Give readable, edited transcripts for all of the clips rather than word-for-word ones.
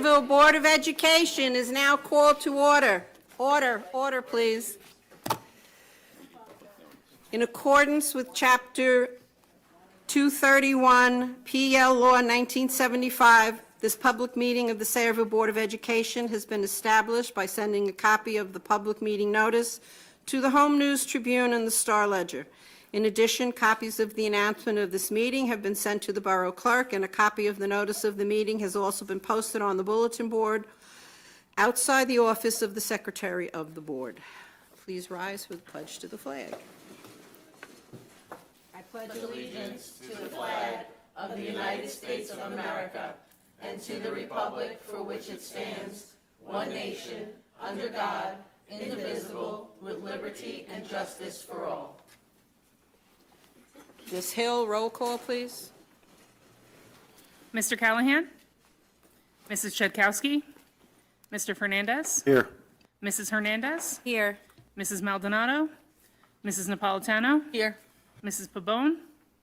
Sayreville Board of Education is now called to order. Order, please. In accordance with Chapter 231 PL Law 1975, this public meeting of the Sayreville Board of Education has been established by sending a copy of the public meeting notice to the Home News Tribune and the Star Ledger. In addition, copies of the announcement of this meeting have been sent to the Borough Clerk, and a copy of the notice of the meeting has also been posted on the bulletin board outside the office of the Secretary of the Board. Please rise for the pledge to the flag. I pledge Allegiance to the flag of the United States of America and to the republic for which it stands, one nation, under God, indivisible, with liberty and justice for all. Ms. Hill, roll call, please. Mr. Callahan? Mrs. Chudkowski? Mr. Fernandez? Here. Mrs. Hernandez? Here. Mrs. Maldonado? Mrs. Napolitano? Here. Mrs. Pabon?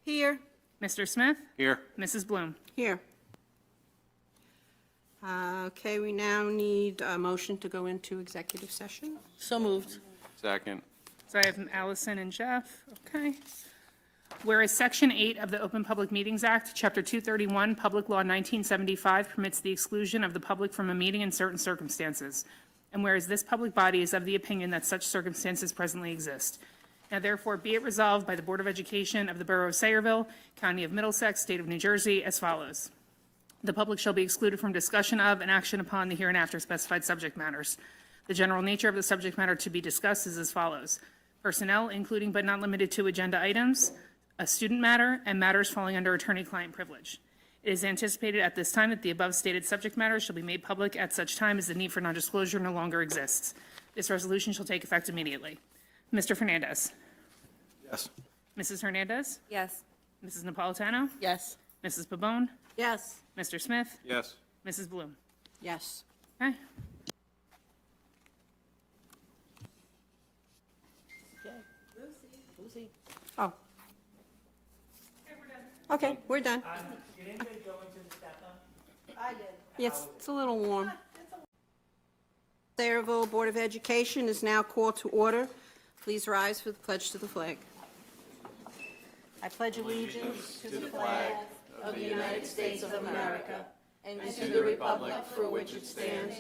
Here. Mr. Smith? Here. Mrs. Bloom? Here. Okay, we now need a motion to go into executive session. So moved. Second. So I have Allison and Jeff. Okay. Whereas Section 8 of the Open Public Meetings Act, Chapter 231, Public Law 1975 permits the exclusion of the public from a meeting in certain circumstances. And whereas this public body is of the opinion that such circumstances presently exist. Now therefore be it resolved by the Board of Education of the Borough of Sayreville, County of Middlesex, State of New Jersey, as follows. The public shall be excluded from discussion of and action upon the hereinafter specified subject matters. The general nature of the subject matter to be discussed is as follows. Personnel, including but not limited to agenda items, a student matter, and matters falling under attorney-client privilege. It is anticipated at this time that the above stated subject matters shall be made public at such time as the need for nondisclosure no longer exists. This resolution shall take effect immediately. Mr. Fernandez. Yes. Mrs. Hernandez. Yes. Mrs. Napolitano. Yes. Mrs. Pabon. Yes. Mr. Smith. Yes. Mrs. Bloom. Yes. Okay. Lucy. Oh. Okay, we're done. Did anybody go into the staff lounge? I did. Yes, it's a little warm. Sayreville Board of Education is now called to order. Please rise for the pledge to the flag. I pledge allegiance to the flag Of the United States of America and to the republic for which it stands,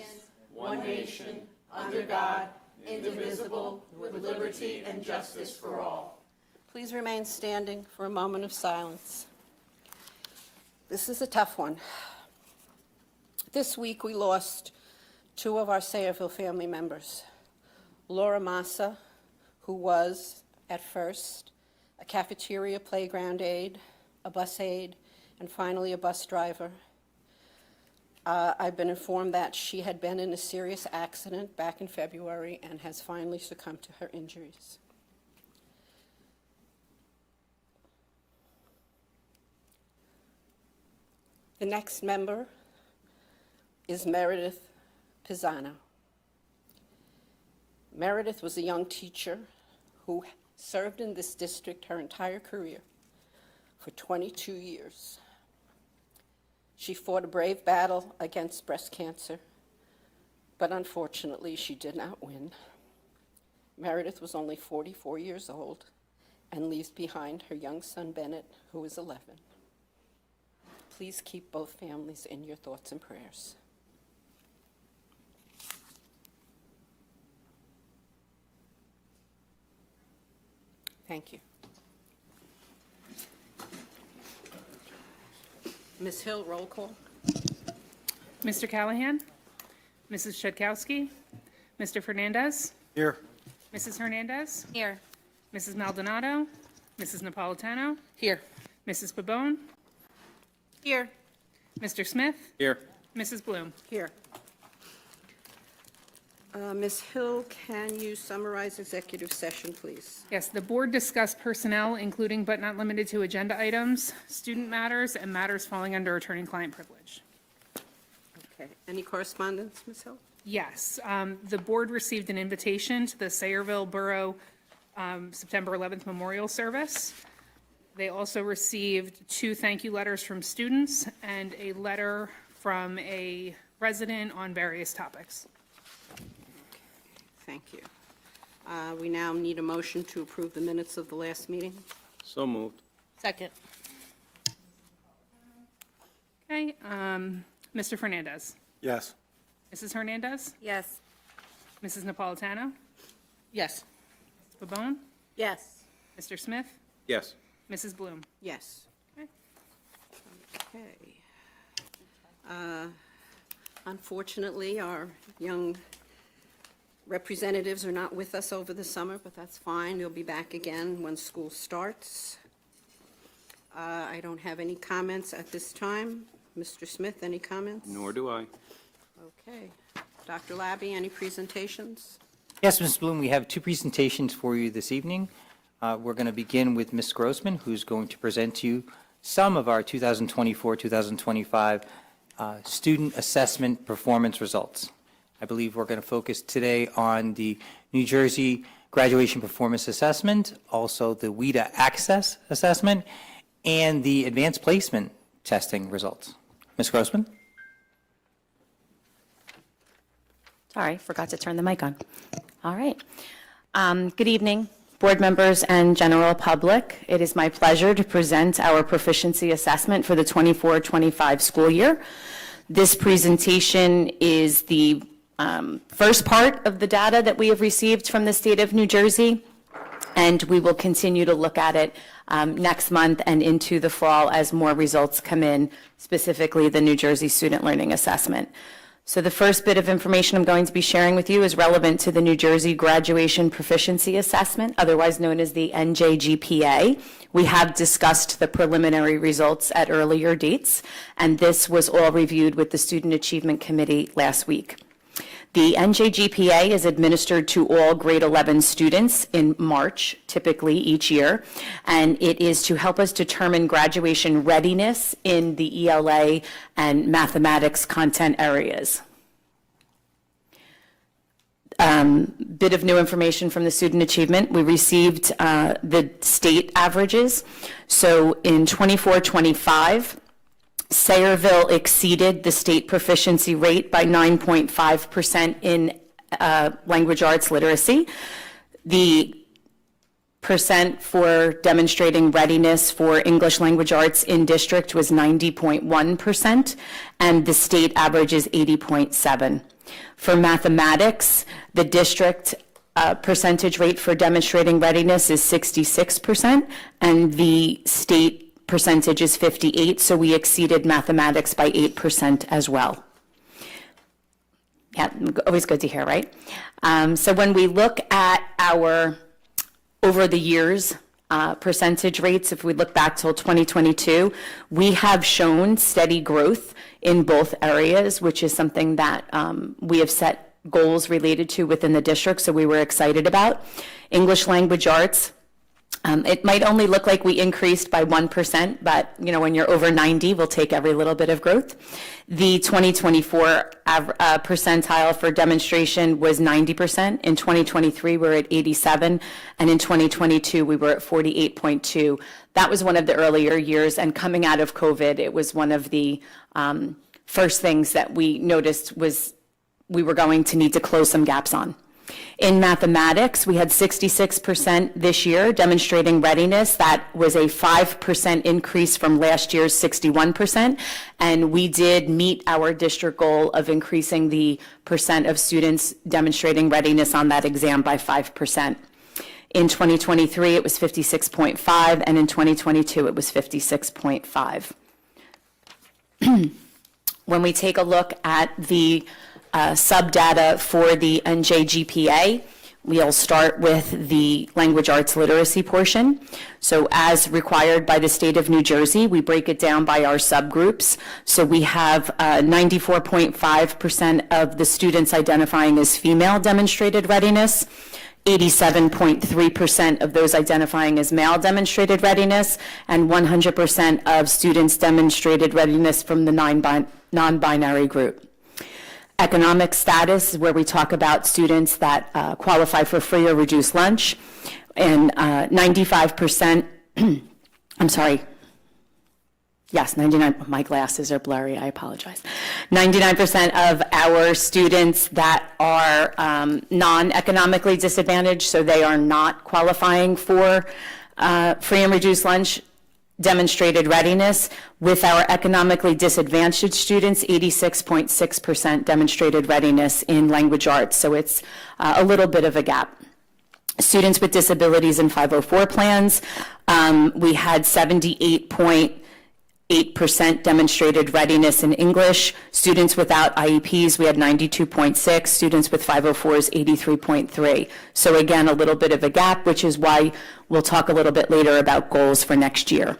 one nation, under God, indivisible, with liberty and justice for all. Please remain standing for a moment of silence. This is a tough one. This week we lost two of our Sayreville family members. Laura Massa, who was, at first, a cafeteria playground aide, a bus aide, and finally a bus driver. I've been informed that she had been in a serious accident back in February and has finally succumbed to her injuries. The next member is Meredith Pisano. Meredith was a young teacher who served in this district her entire career for 22 years. She fought a brave battle against breast cancer, but unfortunately she did not win. Meredith was only 44 years old and leaves behind her young son Bennett, who is 11. Please keep both families in your thoughts and prayers. Thank you. Ms. Hill, roll call. Mr. Callahan? Mrs. Chudkowski? Mr. Fernandez? Here. Mrs. Hernandez? Here. Mrs. Maldonado? Mrs. Napolitano? Here. Mrs. Pabon? Here. Mr. Smith? Here. Mrs. Bloom? Here. Ms. Hill, can you summarize executive session, please? Yes, the board discussed personnel, including but not limited to agenda items, student matters, and matters falling under attorney-client privilege. Okay. Any correspondence, Ms. Hill? Yes, the board received an invitation to the Sayreville Borough September 11th Memorial Service. They also received 2 thank you letters from students and a letter from a president on various topics. Thank you. We now need a motion to approve the minutes of the last meeting. So moved. Second. Okay, Mr. Fernandez. Yes. Mrs. Hernandez. Yes. Mrs. Napolitano. Yes. Pabon. Yes. Mr. Smith. Yes. Mrs. Bloom. Yes. Okay. Okay. Unfortunately, our young representatives are not with us over the summer, but that's fine. They'll be back again when school starts. I don't have any comments at this time. Mr. Smith, any comments? Nor do I. Okay. Dr. Labby, any presentations? Yes, Ms. Bloom, we have two presentations for you this evening. We're going to begin with Ms. Grossman, who's going to present to you some of our 2024-2025 student assessment performance results. I believe we're going to focus today on the New Jersey Graduation Performance Assessment, also the WIDA Access Assessment, and the Advanced Placement Testing results. Ms. Grossman? Sorry, forgot to turn the mic on. All right. Good evening, board members and general public. It is my pleasure to present our proficiency assessment for the 24-25 school year. This presentation is the first part of the data that we have received from the state of New Jersey, and we will continue to look at it next month and into the fall as more results come in, specifically the New Jersey Student Learning Assessment. So the first bit of information I'm going to be sharing with you is relevant to the New Jersey Graduation Proficiency Assessment, otherwise known as the NJGPA. We have discussed the preliminary results at earlier dates, and this was all reviewed with the Student Achievement Committee last week. The NJGPA is administered to all grade 11 students in March, typically each year, and it is to help us determine graduation readiness in the ELA and mathematics content areas. Bit of new information from the Student Achievement. We received the state averages. So in 24-25, Sayreville exceeded the state proficiency rate by 9.5% in language arts literacy. The percent for demonstrating readiness for English language arts in district was 90.1%, and the state average is 80.7%. For mathematics, the district percentage rate for demonstrating readiness is 66%, and the state percentage is 58%, so we exceeded mathematics by 8% as well. Yeah, always good to hear, right? So when we look at our over the years percentage rates, if we look back till 2022, we have shown steady growth in both areas, which is something that we have set goals related to within the district, so we were excited about. English language arts, it might only look like we increased by 1%, but when you're over 90, we'll take every little bit of growth. The 2024 percentile for demonstration was 90%. In 2023, we're at 87, and in 2022, we were at 48.2. That was one of the earlier years, and coming out of COVID, it was one of the first things that we noticed was we were going to need to close some gaps on. In mathematics, we had 66% this year demonstrating readiness. That was a 5% increase from last year's 61%, and we did meet our district goal of increasing the percent of students demonstrating readiness on that exam by 5%. In 2023, it was 56.5, and in 2022, it was 56.5. When we take a look at the sub-data for the NJGPA, we'll start with the language arts literacy portion. So as required by the state of New Jersey, we break it down by our subgroups. So we have 94.5% of the students identifying as female demonstrated readiness, 87.3% of those identifying as male demonstrated readiness, and 100% of students demonstrated readiness from the non-binary group. Economic status is where we talk about students that qualify for free or reduced lunch, and 95%, I'm sorry, yes, 99, my glasses are blurry, I apologize. 99% of our students that are non-economically disadvantaged, so they are not qualifying for free and reduced lunch, demonstrated readiness. With our economically disadvantaged students, 86.6% demonstrated readiness in language arts, so it's a little bit of a gap. Students with disabilities in 504 plans, we had 78.8% demonstrated readiness in English. Students without IEPs, we had 92.6. Students with 504s, 83.3. So again, a little bit of a gap, which is why we'll talk a little bit later about goals for next year.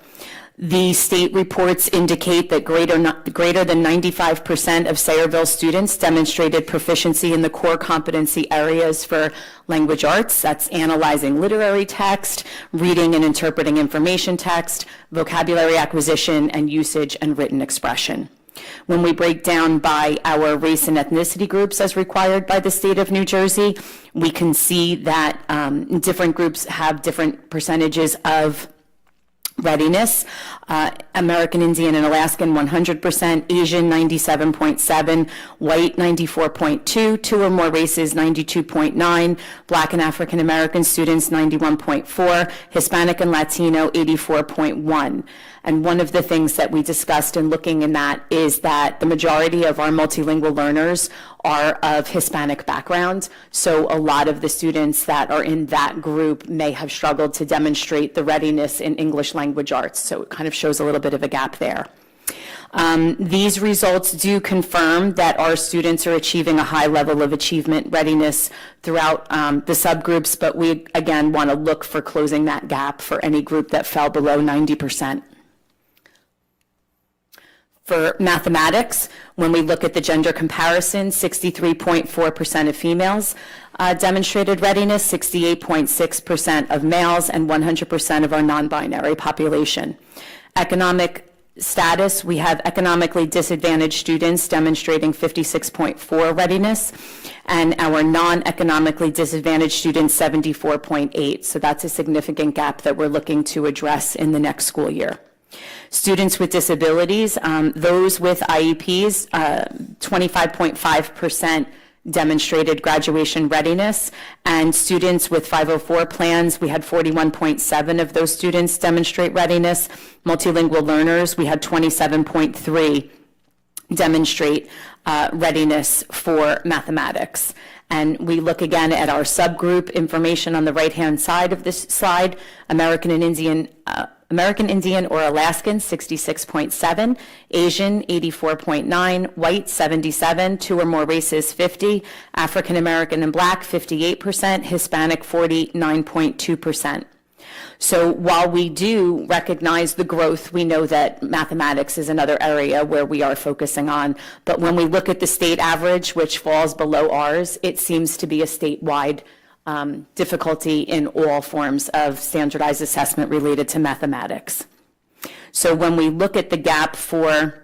The state reports indicate that greater than 95% of Sayreville students demonstrated proficiency in the core competency areas for language arts. That's analyzing literary text, reading and interpreting information text, vocabulary acquisition and usage, and written expression. When we break down by our race and ethnicity groups as required by the state of New Jersey, we can see that different groups have different percentages of readiness. American Indian and Alaskan 100%, Asian 97.7, white 94.2, two or more races 92.9, Black and African American students 91.4, Hispanic and Latino 84.1. And one of the things that we discussed in looking in that is that the majority of our multilingual learners are of Hispanic background. So a lot of the students that are in that group may have struggled to demonstrate the readiness in English language arts. So it kind of shows a little bit of a gap there. These results do confirm that our students are achieving a high level of achievement readiness throughout the subgroups, but we again want to look for closing that gap for any group that fell below 90%. For mathematics, when we look at the gender comparison, 63.4% of females demonstrated readiness, 68.6% of males, and 100% of our non-binary population. Economic status, we have economically disadvantaged students demonstrating 56.4 readiness, and our non-economically disadvantaged students 74.8. So that's a significant gap that we're looking to address in the next school year. Students with disabilities, those with IEPs, 25.5% demonstrated graduation readiness, and students with 504 plans, we had 41.7 of those students demonstrate readiness. Multilingual learners, we had 27.3 demonstrate readiness for mathematics. And we look again at our subgroup information on the right-hand side of this slide. American Indian or Alaskan, 66.7, Asian, 84.9, white, 77, two or more races, 50, African American and Black, 58%, Hispanic, 49.2%. So while we do recognize the growth, we know that mathematics is another area where we are focusing on. But when we look at the state average, which falls below ours, it seems to be a statewide difficulty in all forms of standardized assessment related to mathematics. So when we look at the gap for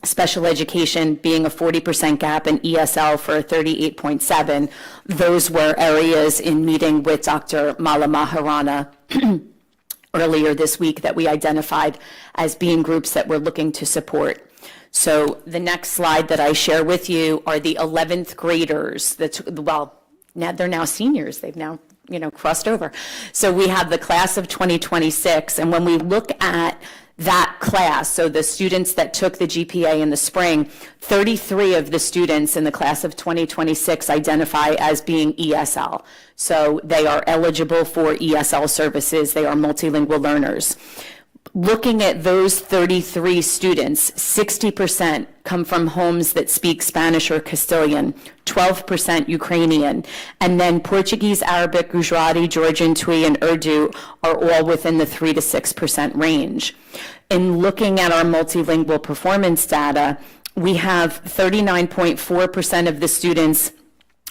special education being a 40% gap and ESL for 38.7, those were areas in meeting with Dr. Mala Maharana earlier this week that we identified as being groups that we're looking to support. So the next slide that I share with you are the 11th graders now they're now seniors. They've now, crossed over. So we have the class of 2026, and when we look at that class, so the students that took the GPA in the spring, 33 of the students in the class of 2026 identify as being ESL. So they are eligible for ESL services. They are multilingual learners. Looking at those 33 students, 60% come from homes that speak Spanish or Castilian, 12% Ukrainian, and then Portuguese, Arabic, Gujarati, Georgian, Twi, and Urdu are all within the 3 to 6% range. In looking at our multilingual performance data, we have 39.4% of the students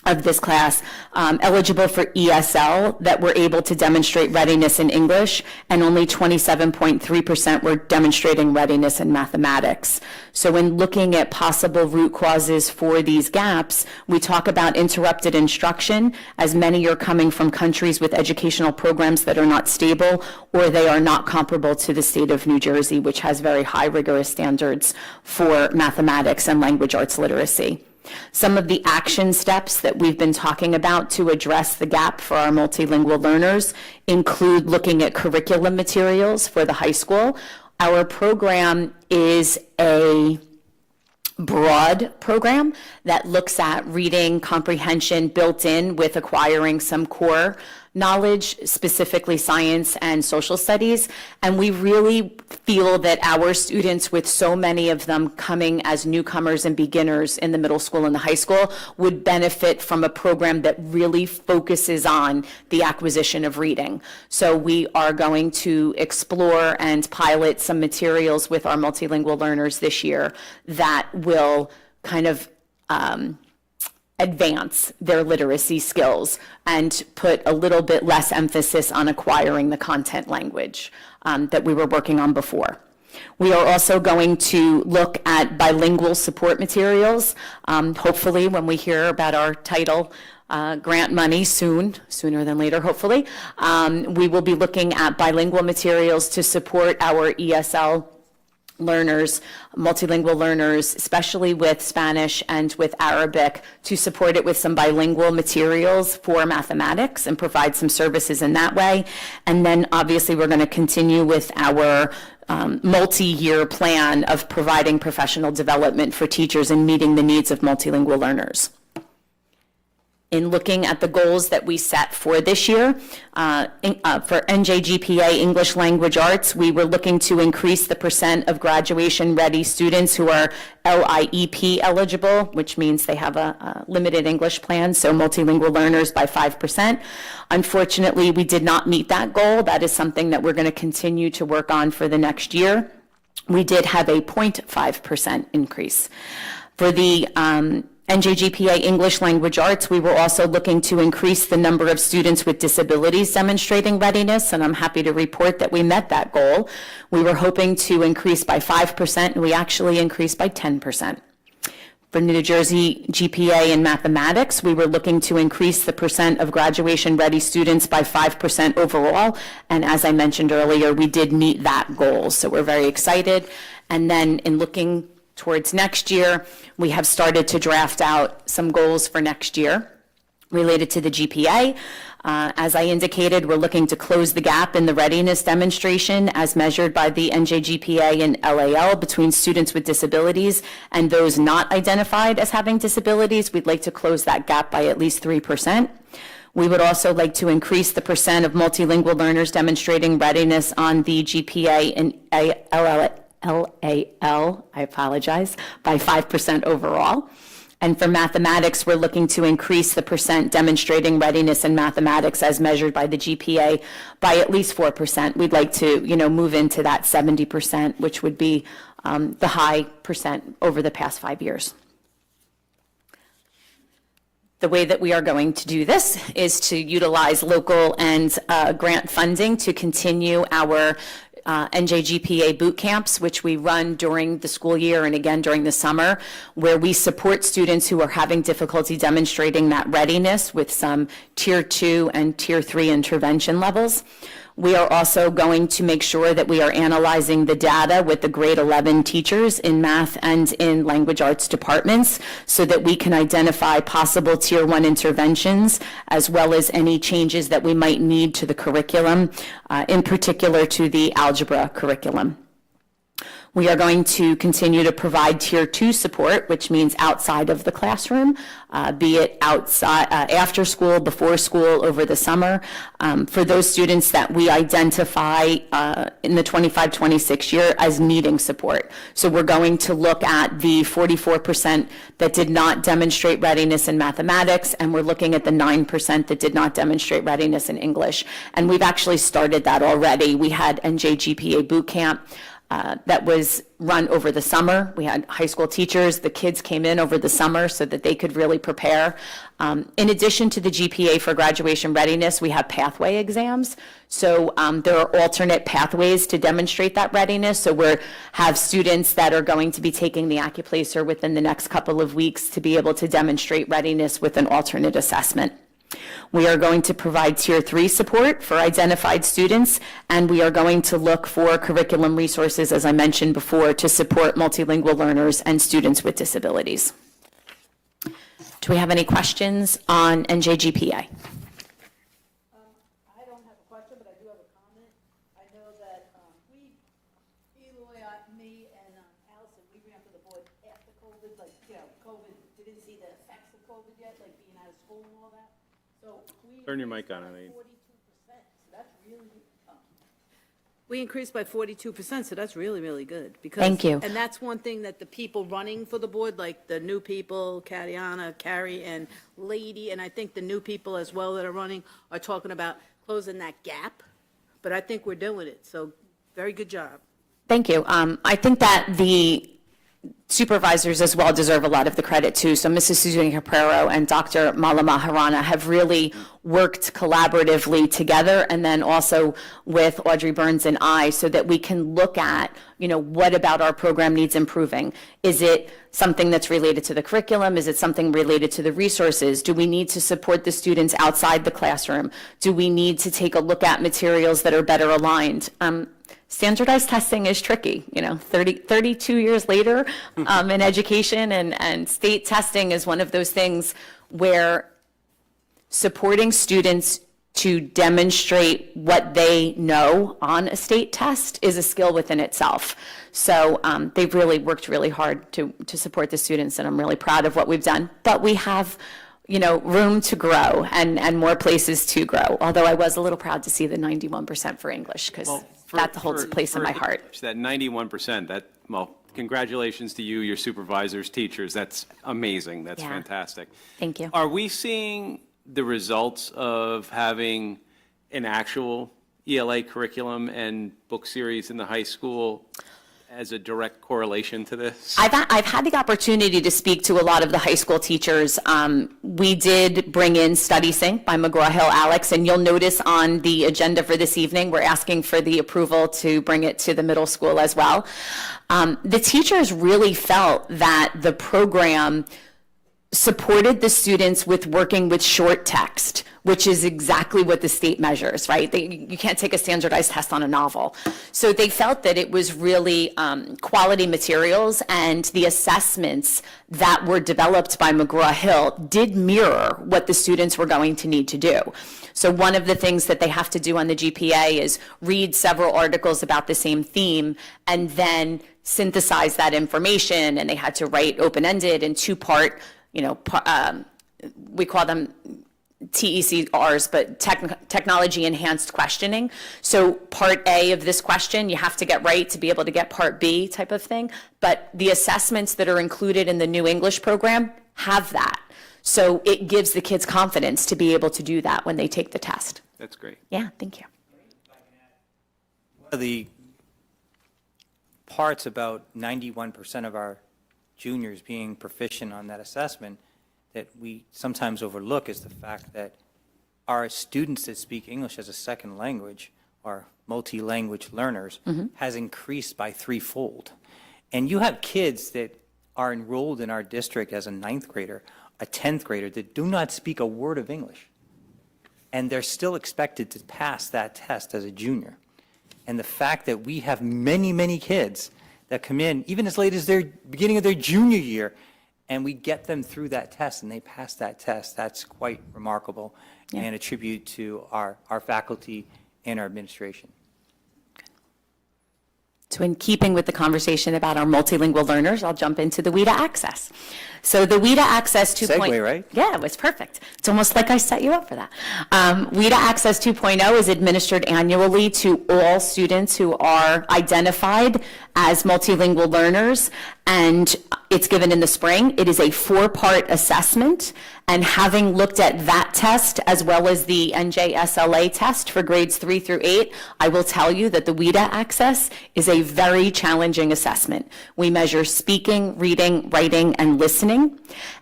of this class eligible for ESL that were able to demonstrate readiness in English, and only 27.3% were demonstrating readiness in mathematics. So when looking at possible root causes for these gaps, we talk about interrupted instruction, as many are coming from countries with educational programs that are not stable, or they are not comparable to the state of New Jersey, which has very high rigorous standards for mathematics and language arts literacy. Some of the action steps that we've been talking about to address the gap for our multilingual learners include looking at curriculum materials for the high school. Our program is a broad program that looks at reading comprehension built in with acquiring some core knowledge, specifically science and social studies. And we really feel that our students, with so many of them coming as newcomers and beginners in the middle school and the high school, would benefit from a program that really focuses on the acquisition of reading. So we are going to explore and pilot some materials with our multilingual learners this year that will kind of advance their literacy skills and put a little bit less emphasis on acquiring the content language that we were working on before. We are also going to look at bilingual support materials. Hopefully, when we hear about our title grant money sooner than later, hopefully, we will be looking at bilingual materials to support our ESL learners, multilingual learners, especially with Spanish and with Arabic, to support it with some bilingual materials for mathematics and provide some services in that way. And then obviously we're going to continue with our multi-year plan of providing professional development for teachers and meeting the needs of multilingual learners. In looking at the goals that we set for this year, for NJGPA English Language Arts, we were looking to increase the percent of graduation-ready students who are LIEP eligible, which means they have a limited English plan, so multilingual learners, by 5%. Unfortunately, we did not meet that goal. That is something that we're going to continue to work on for the next year. We did have a 0.5% increase. For the NJGPA English Language Arts, we were also looking to increase the number of students with disabilities demonstrating readiness, and I'm happy to report that we met that goal. We were hoping to increase by 5%, and we actually increased by 10%. For New Jersey GPA in mathematics, we were looking to increase the percent of graduation-ready students by 5% overall, and as I mentioned earlier, we did meet that goal, so we're very excited. And then in looking towards next year, we have started to draft out some goals for next year related to the GPA. As I indicated, we're looking to close the gap in the readiness demonstration as measured by the NJGPA and LAL between students with disabilities and those not identified as having disabilities. We'd like to close that gap by at least 3%. We would also like to increase the percent of multilingual learners demonstrating readiness on the GPA and LAL, I apologize, by 5% overall. And for mathematics, we're looking to increase the percent demonstrating readiness in mathematics as measured by the GPA by at least 4%. We'd like to, move into that 70%, which would be the high percent over the past 5 years. The way that we are going to do this is to utilize local and grant funding to continue our NJGPA boot camps, which we run during the school year and again during the summer, where we support students who are having difficulty demonstrating that readiness with some Tier 2 and Tier 3 intervention levels. We are also going to make sure that we are analyzing the data with the grade 11 teachers in math and in language arts departments so that we can identify possible Tier 1 interventions as well as any changes that we might need to the curriculum, in particular to the algebra curriculum. We are going to continue to provide Tier 2 support, which means outside of the classroom, be it outside, after school, before school, over the summer, for those students that we identify in the 25-26 year as needing support. So we're going to look at the 44% that did not demonstrate readiness in mathematics, and we're looking at the 9% that did not demonstrate readiness in English. And we've actually started that already. We had NJGPA boot camp that was run over the summer. We had high school teachers, the kids came in over the summer so that they could really prepare. In addition to the GPA for graduation readiness, we have pathway exams. So there are alternate pathways to demonstrate that readiness. So we have students that are going to be taking the Accuplacer within the next couple of weeks to be able to demonstrate readiness with an alternate assessment. We are going to provide Tier 3 support for identified students, and we are going to look for curriculum resources, as I mentioned before, to support multilingual learners and students with disabilities. Do we have any questions on NJGPA? I don't have a question, but I do have a comment. I know that Eloy, me, and Allison, we ran for the board after COVID, like, COVID, didn't see the effects of COVID yet, like being out of school and all that. So we Turn your mic on, Eileen. 42%, so that's really, we increased by 42%, so that's really, really good. Because, Thank you. And that's one thing that the people running for the board, like the new people, Katiana, Carrie, and Lady, and I think the new people as well that are running, are talking about closing that gap. But I think we're doing it, so very good job. Thank you. I think that the supervisors as well deserve a lot of the credit too. So Mrs. Susan Caprero and Dr. Mala Maharana have really worked collaboratively together, and then also with Audrey Burns and I, so that we can look at, what about our program needs improving? Is it something that's related to the curriculum? Is it something related to the resources? Do we need to support the students outside the classroom? Do we need to take a look at materials that are better aligned? Standardized testing is tricky, 32 years later in education, and state testing is one of those things where supporting students to demonstrate what they know on a state test is a skill within itself. So they've really worked really hard to support the students, and I'm really proud of what we've done. But we have room to grow and more places to grow, although I was a little proud to see the 91% for English, because that holds a place in my heart. That 91%, congratulations to you, your supervisors, teachers. That's amazing. That's Yeah. fantastic. Thank you. Are we seeing the results of having an actual ELA curriculum and book series in the high school as a direct correlation to this? I've had the opportunity to speak to a lot of the high school teachers. We did bring in Study Sync by McGraw-Hill Alex, and you'll notice on the agenda for this evening, we're asking for the approval to bring it to the middle school as well. The teachers really felt that the program supported the students with working with short text, which is exactly what the state measures, right? You can't take a standardized test on a novel. So they felt that it was really quality materials, and the assessments that were developed by McGraw-Hill did mirror what the students were going to need to do. So one of the things that they have to do on the GPA is read several articles about the same theme and then synthesize that information, and they had to write open-ended and two-part, we call them TECRs, but technology enhanced questioning. So part A of this question, you have to get right to be able to get part B type of thing. But the assessments that are included in the new English program have that. So it gives the kids confidence to be able to do that when they take the test. That's great. Yeah, thank you. One of the parts about 91% of our juniors being proficient on that assessment that we sometimes overlook is the fact that our students that speak English as a second language, our multi-language learners, has increased by threefold. And you have kids that are enrolled in our district as a 9th grader, a 10th grader, that do not speak a word of English. And they're still expected to pass that test as a junior. And the fact that we have many, many kids that come in, even as late as their beginning of their junior year, and we get them through that test and they pass that test, that's quite remarkable, and a tribute to our faculty and our administration. So in keeping with the conversation about our multilingual learners, I'll jump into the WIDA Access. So the WIDA Access 2.0. Segue, right? Yeah, it was perfect. It's almost like I set you up for that. WIDA Access 2.0 is administered annually to all students who are identified as multilingual learners, and It's given in the spring. It is a 4-part assessment, and having looked at that test as well as the NJSLA test for grades 3 through 8, I will tell you that the WIDA Access is a very challenging assessment. We measure speaking, reading, writing, and listening.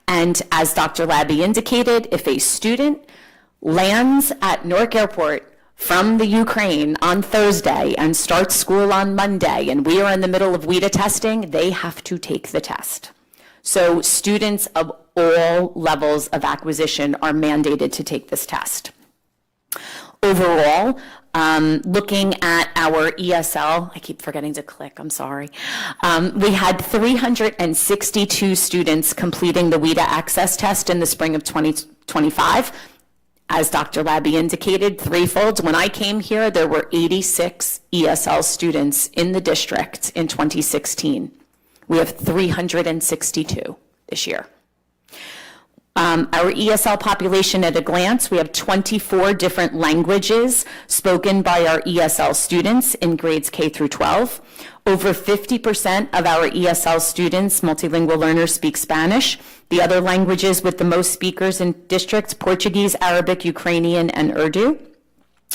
And as Dr. Labby indicated, if a student lands at Newark Airport from the Ukraine on Thursday and starts school on Monday, and we are in the middle of WIDA testing, they have to take the test. So students of all levels of acquisition are mandated to take this test. Overall, looking at our ESL, I keep forgetting to click, I'm sorry. We had 362 students completing the WIDA Access test in the spring of 2025. As Dr. Labby indicated, threefold. When I came here, there were 86 ESL students in the district in 2016. We have 362 this year. Our ESL population at a glance, we have 24 different languages spoken by our ESL students in grades K through 12. Over 50% of our ESL students, multilingual learners, speak Spanish. The other languages with the most speakers in districts, Portuguese, Arabic, Ukrainian, and Urdu.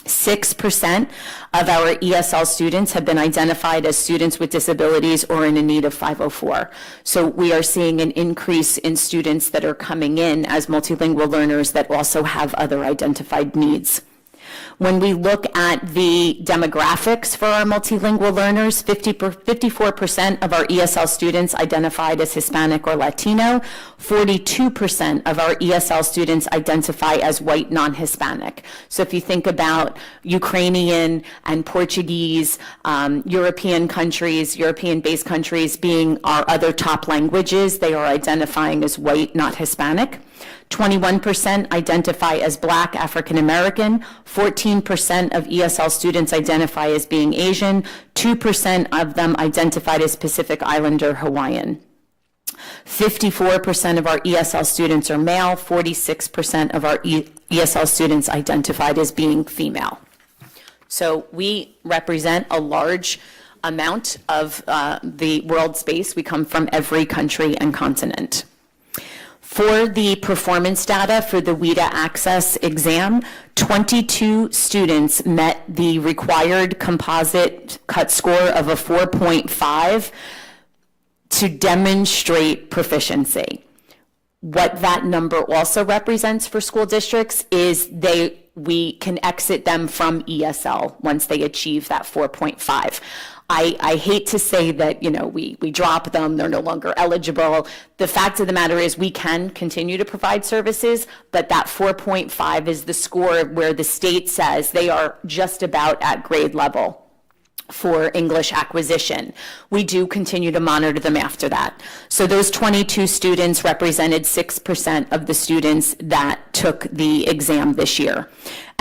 6% of our ESL students have been identified as students with disabilities or in need of 504. So we are seeing an increase in students that are coming in as multilingual learners that also have other identified needs. When we look at the demographics for our multilingual learners, 54% of our ESL students identified as Hispanic or Latino, 42% of our ESL students identify as white non-Hispanic. So if you think about Ukrainian and Portuguese, European countries, European-based countries being our other top languages, they are identifying as white, not Hispanic. 21% identify as Black, African American, 14% of ESL students identify as being Asian, 2% of them identified as Pacific Islander Hawaiian. 54% of our ESL students are male, 46% of our ESL students identified as being female. So we represent a large amount of the world space. We come from every country and continent. For the performance data for the WIDA Access exam, 22 students met the required composite cut score of a 4.5 to demonstrate proficiency. What that number also represents for school districts is we can exit them from ESL once they achieve that 4.5. I hate to say that, we drop them, they're no longer eligible. The fact of the matter is we can continue to provide services, but that 4.5 is the score where the state says they are just about at grade level for English acquisition. We do continue to monitor them after that. So those 22 students represented 6% of the students that took the exam this year.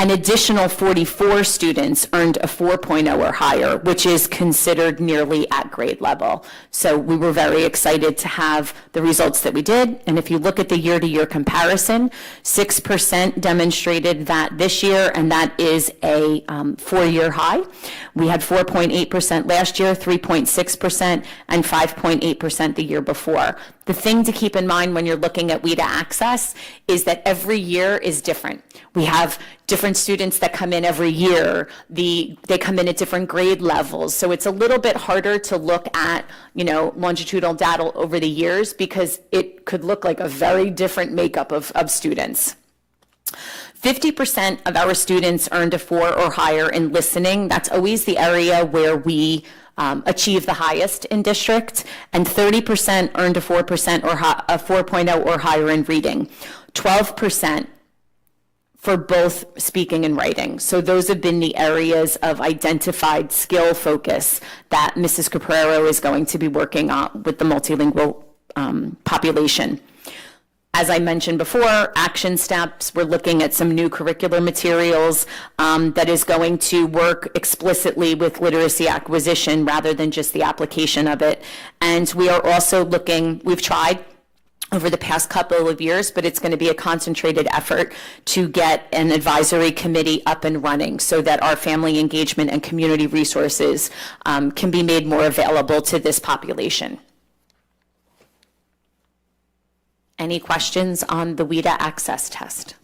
An additional 44 students earned a 4.0 or higher, which is considered nearly at grade level. So we were very excited to have the results that we did. And if you look at the year-to-year comparison, 6% demonstrated that this year, and that is a 4-year high. We had 4.8% last year, 3.6%, and 5.8% the year before. The thing to keep in mind when you're looking at WIDA Access is that every year is different. We have different students that come in every year. They come in at different grade levels. So it's a little bit harder to look at, longitudinal data over the years because it could look like a very different makeup of students. 50% of our students earned a 4 or higher in listening. That's always the area where we achieve the highest in district, and 30% earned a 4% or a 4.0 or higher in reading. 12% for both speaking and writing. So those have been the areas of identified skill focus that Mrs. Caprero is going to be working on with the multilingual population. As I mentioned before, action steps, we're looking at some new curricular materials that is going to work explicitly with literacy acquisition rather than just the application of it. And we are also looking, we've tried over the past couple of years, but it's going to be a concentrated effort to get an advisory committee up and running so that our family engagement and community resources can be made more available to this population. Any questions on the WIDA access test?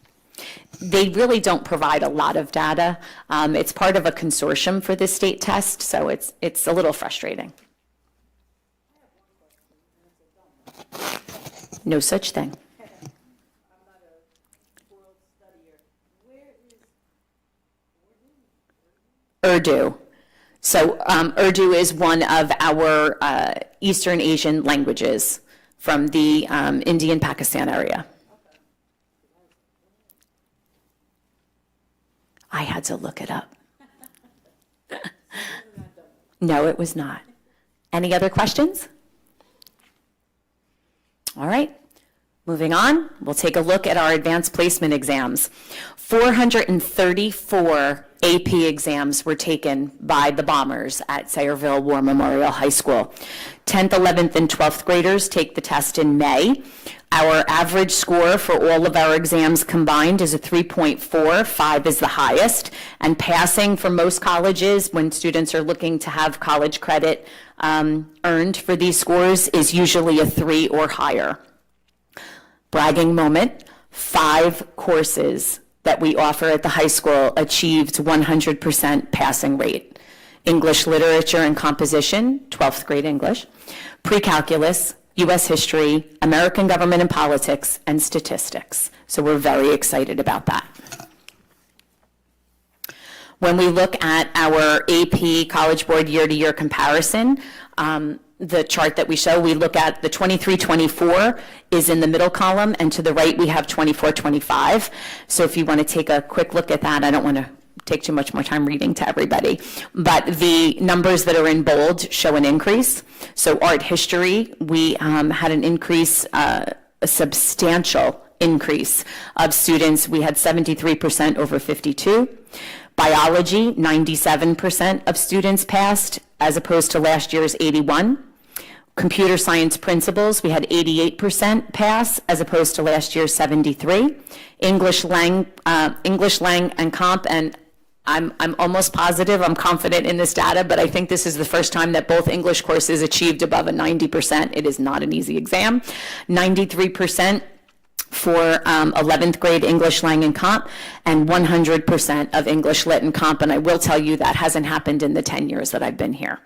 They really don't provide a lot of data. It's part of a consortium for the state test, so it's a little frustrating. No such thing. Urdu. So Urdu is one of our Eastern Asian languages from the Indian-Pakistan area. I had to look it up. No, it was not. Any other questions? All right. Moving on, we'll take a look at our advanced placement exams. 434 AP exams were taken by the bombers at Sayreville War Memorial High School. 10th, 11th, and 12th graders take the test in May. Our average score for all of our exams combined is a 3.4. 5 is the highest. And passing for most colleges, when students are looking to have college credit earned for these scores, is usually a 3 or higher. Bragging moment, 5 courses that we offer at the high school achieved 100% passing rate. English literature and composition, 12th grade English, pre-calculus, U.S. history, American government and politics, and statistics. So we're very excited about that. When we look at our AP College Board year-to-year comparison, the chart that we show, we look at the 23-24 is in the middle column, and to the right we have 24-25. So if you want to take a quick look at that, I don't want to take too much more time reading to everybody, but the numbers that are in bold show an increase. So art history, we had an increase, a substantial increase of students. We had 73% over 52. Biology, 97% of students passed, as opposed to last year's 81. Computer science principles, we had 88% pass, as opposed to last year's 73. English lang and comp, and I'm almost positive, I'm confident in this data, but I think this is the first time that both English courses achieved above a 90%. It is not an easy exam. 93% for 11th grade English lang and comp, and 100% of English lit and comp, and I will tell you that hasn't happened in the 10 years that I've been here.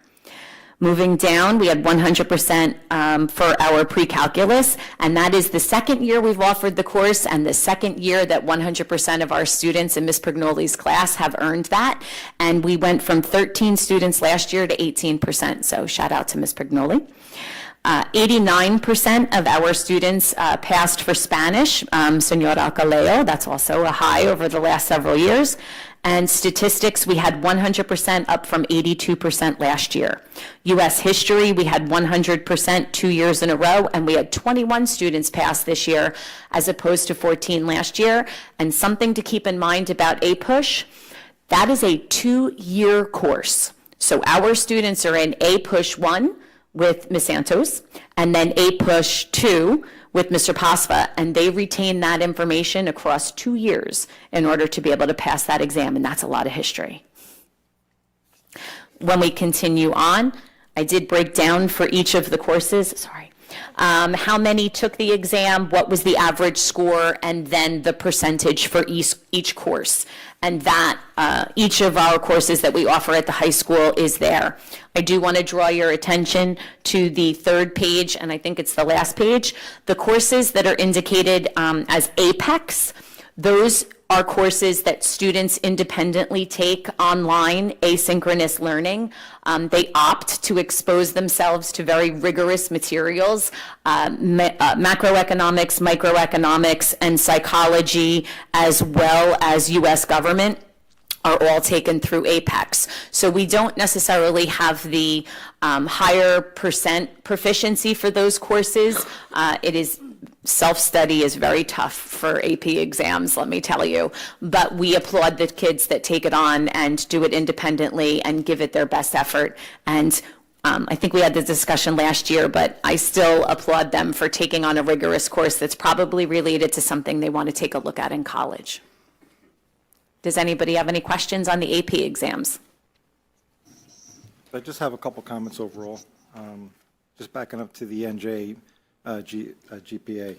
Moving down, we had 100% for our pre-calculus, and that is the second year we've offered the course and the second year that 100% of our students in Ms. Prignoli's class have earned that. And we went from 13 students last year to 18%, so shout out to Ms. Prignoli. 89% of our students passed for Spanish, Senor Alcaleo, that's also a high over the last several years. And statistics, we had 100% up from 82% last year. U.S. history, we had 100% 2 years in a row, and we had 21 students pass this year as opposed to 14 last year. And something to keep in mind about APUSH, that is a 2-year course. So our students are in APUSH 1 with Ms. Santos, and then APUSH 2 with Mr. Pasva, and they retain that information across 2 years in order to be able to pass that exam, and that's a lot of history. When we continue on, I did break down for each of the courses, how many took the exam, what was the average score, and then the percentage for each course. And that each of our courses that we offer at the high school is there. I do want to draw your attention to the third page, and I think it's the last page. The courses that are indicated as APEX, those are courses that students independently take online, asynchronous learning. They opt to expose themselves to very rigorous materials, macroeconomics, microeconomics, and psychology, as well as U.S. government, are all taken through APEX. So we don't necessarily have the higher percent proficiency for those courses. It is self-study is very tough for AP exams, let me tell you. But we applaud the kids that take it on and do it independently and give it their best effort. And I think we had this discussion last year, but I still applaud them for taking on a rigorous course that's probably related to something they want to take a look at in college. Does anybody have any questions on the AP exams? I just have a couple comments overall. Just backing up to the NJ, GPA.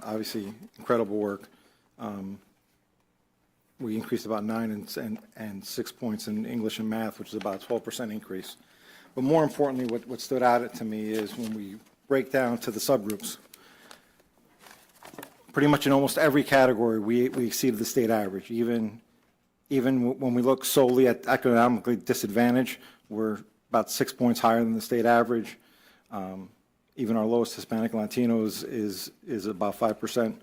Obviously, incredible work. We increased about 9 and 6 points in English and math, which is about a 12% increase. But more importantly, what stood out to me is when we break down to the subgroups, pretty much in almost every category, we exceeded the state average. Even when we look solely at economically disadvantaged, we're about 6 points higher than the state average. Even our lowest Hispanic Latinos is about 5%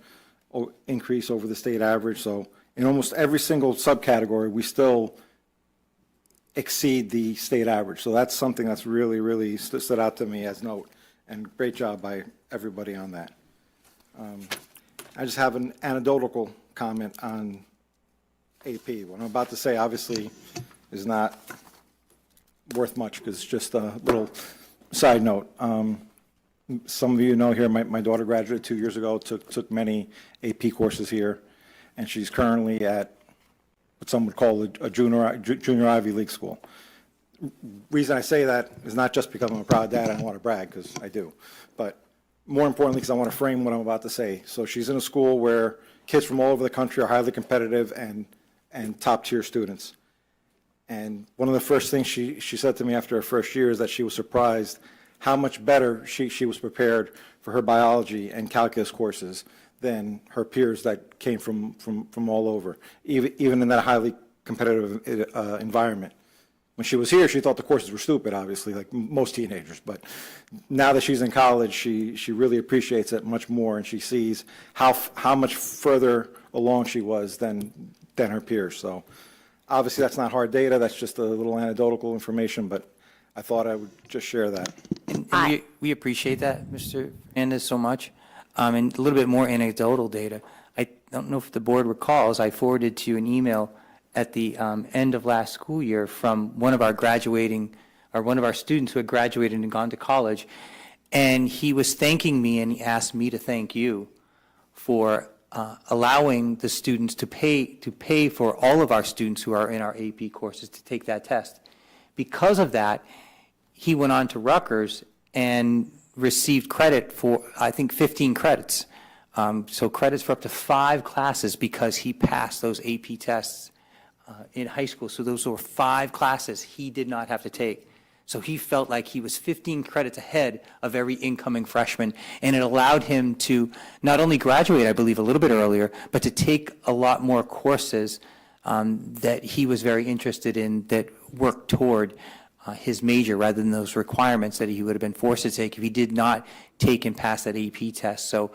increase over the state average. So in almost every single subcategory, we still exceed the state average. So that's something that's really, really stood out to me as note, and great job by everybody on that. I just have an anecdotal comment on AP. What I'm about to say, obviously, is not worth much, because it's just a little side note. Some of you know here, my daughter graduated 2 years ago, took many AP courses here, and she's currently at what some would call a junior Ivy League school. Reason I say that is not just because I'm a proud dad, I don't want to brag, because I do, but more importantly, because I want to frame what I'm about to say. So she's in a school where kids from all over the country are highly competitive and top-tier students. And one of the first things she said to me after her first year is that she was surprised how much better she was prepared for her biology and calculus courses than her peers that came from all over, even in that highly competitive environment. When she was here, she thought the courses were stupid, obviously, like most teenagers. But now that she's in college, she really appreciates it much more, and she sees how much further along she was than her peers. So obviously, that's not hard data. That's just a little anecdotal information, but I thought I would just share that. And we appreciate that, Mr. Fernandez, so much. And a little bit more anecdotal data. I don't know if the board recalls, I forwarded to you an email at the end of last school year from one of our students who had graduated and gone to college. And he was thanking me, and he asked me to thank you for allowing the students to pay for all of our students who are in our AP courses to take that test. Because of that, he went on to Rutgers and received credit for, I think, 15 credits. So credits for up to 5 classes because he passed those AP tests in high school. So those were 5 classes he did not have to take. So he felt like he was 15 credits ahead of every incoming freshman, and it allowed him to not only graduate, I believe, a little bit earlier, but to take a lot more courses that he was very interested in that worked toward his major rather than those requirements that he would have been forced to take if he did not take and pass that AP test. So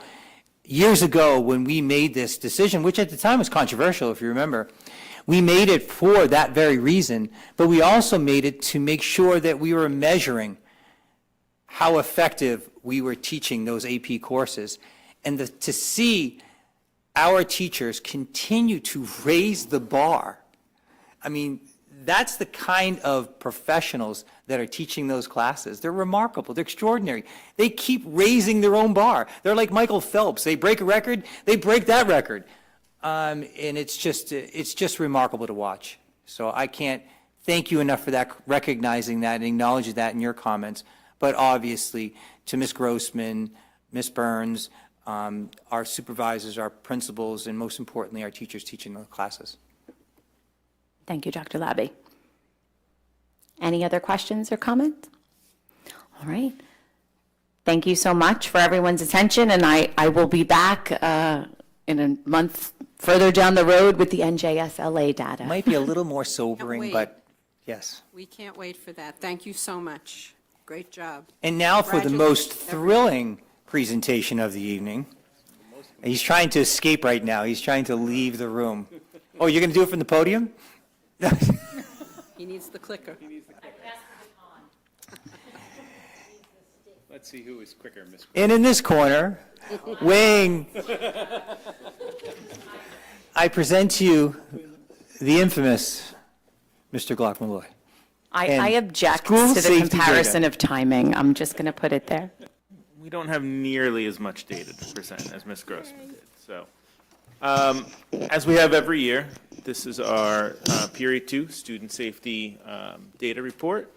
years ago, when we made this decision, which at the time was controversial, if you remember, we made it for that very reason, but we also made it to make sure that we were measuring how effective we were teaching those AP courses. And to see our teachers continue to raise the bar, I mean, that's the kind of professionals that are teaching those classes. They're remarkable. They're extraordinary. They keep raising their own bar. They're like Michael Phelps. They break a record, they break that record. And it's just remarkable to watch. So I can't thank you enough for that, recognizing that and acknowledging that in your comments. But obviously, to Ms. Grossman, Ms. Burns, our supervisors, our principals, and most importantly, our teachers teaching the classes. Thank you, Dr. Labby. Any other questions or comments? All right. Thank you so much for everyone's attention, and I will be back in a month further down the road with the NJSLA data. Might be a little more sobering, wait. but yes. We can't wait for that. Thank you so much. Great job. And now for the most Congratulations, thrilling presentation of the evening. He's trying to escape right now. He's trying to leave the room. Oh, you're going to do it from the podium? He needs the clicker. Let's see who is quicker, Ms. And in this corner, weighing, I present to you the infamous Mr. Glock-Malloy. I And object school to the safety comparison data. of timing. I'm just going to put it there. We don't have nearly as much data to present as Ms. Grossman did. So, as we have every year, this is our Period 2 Student Safety Data Report.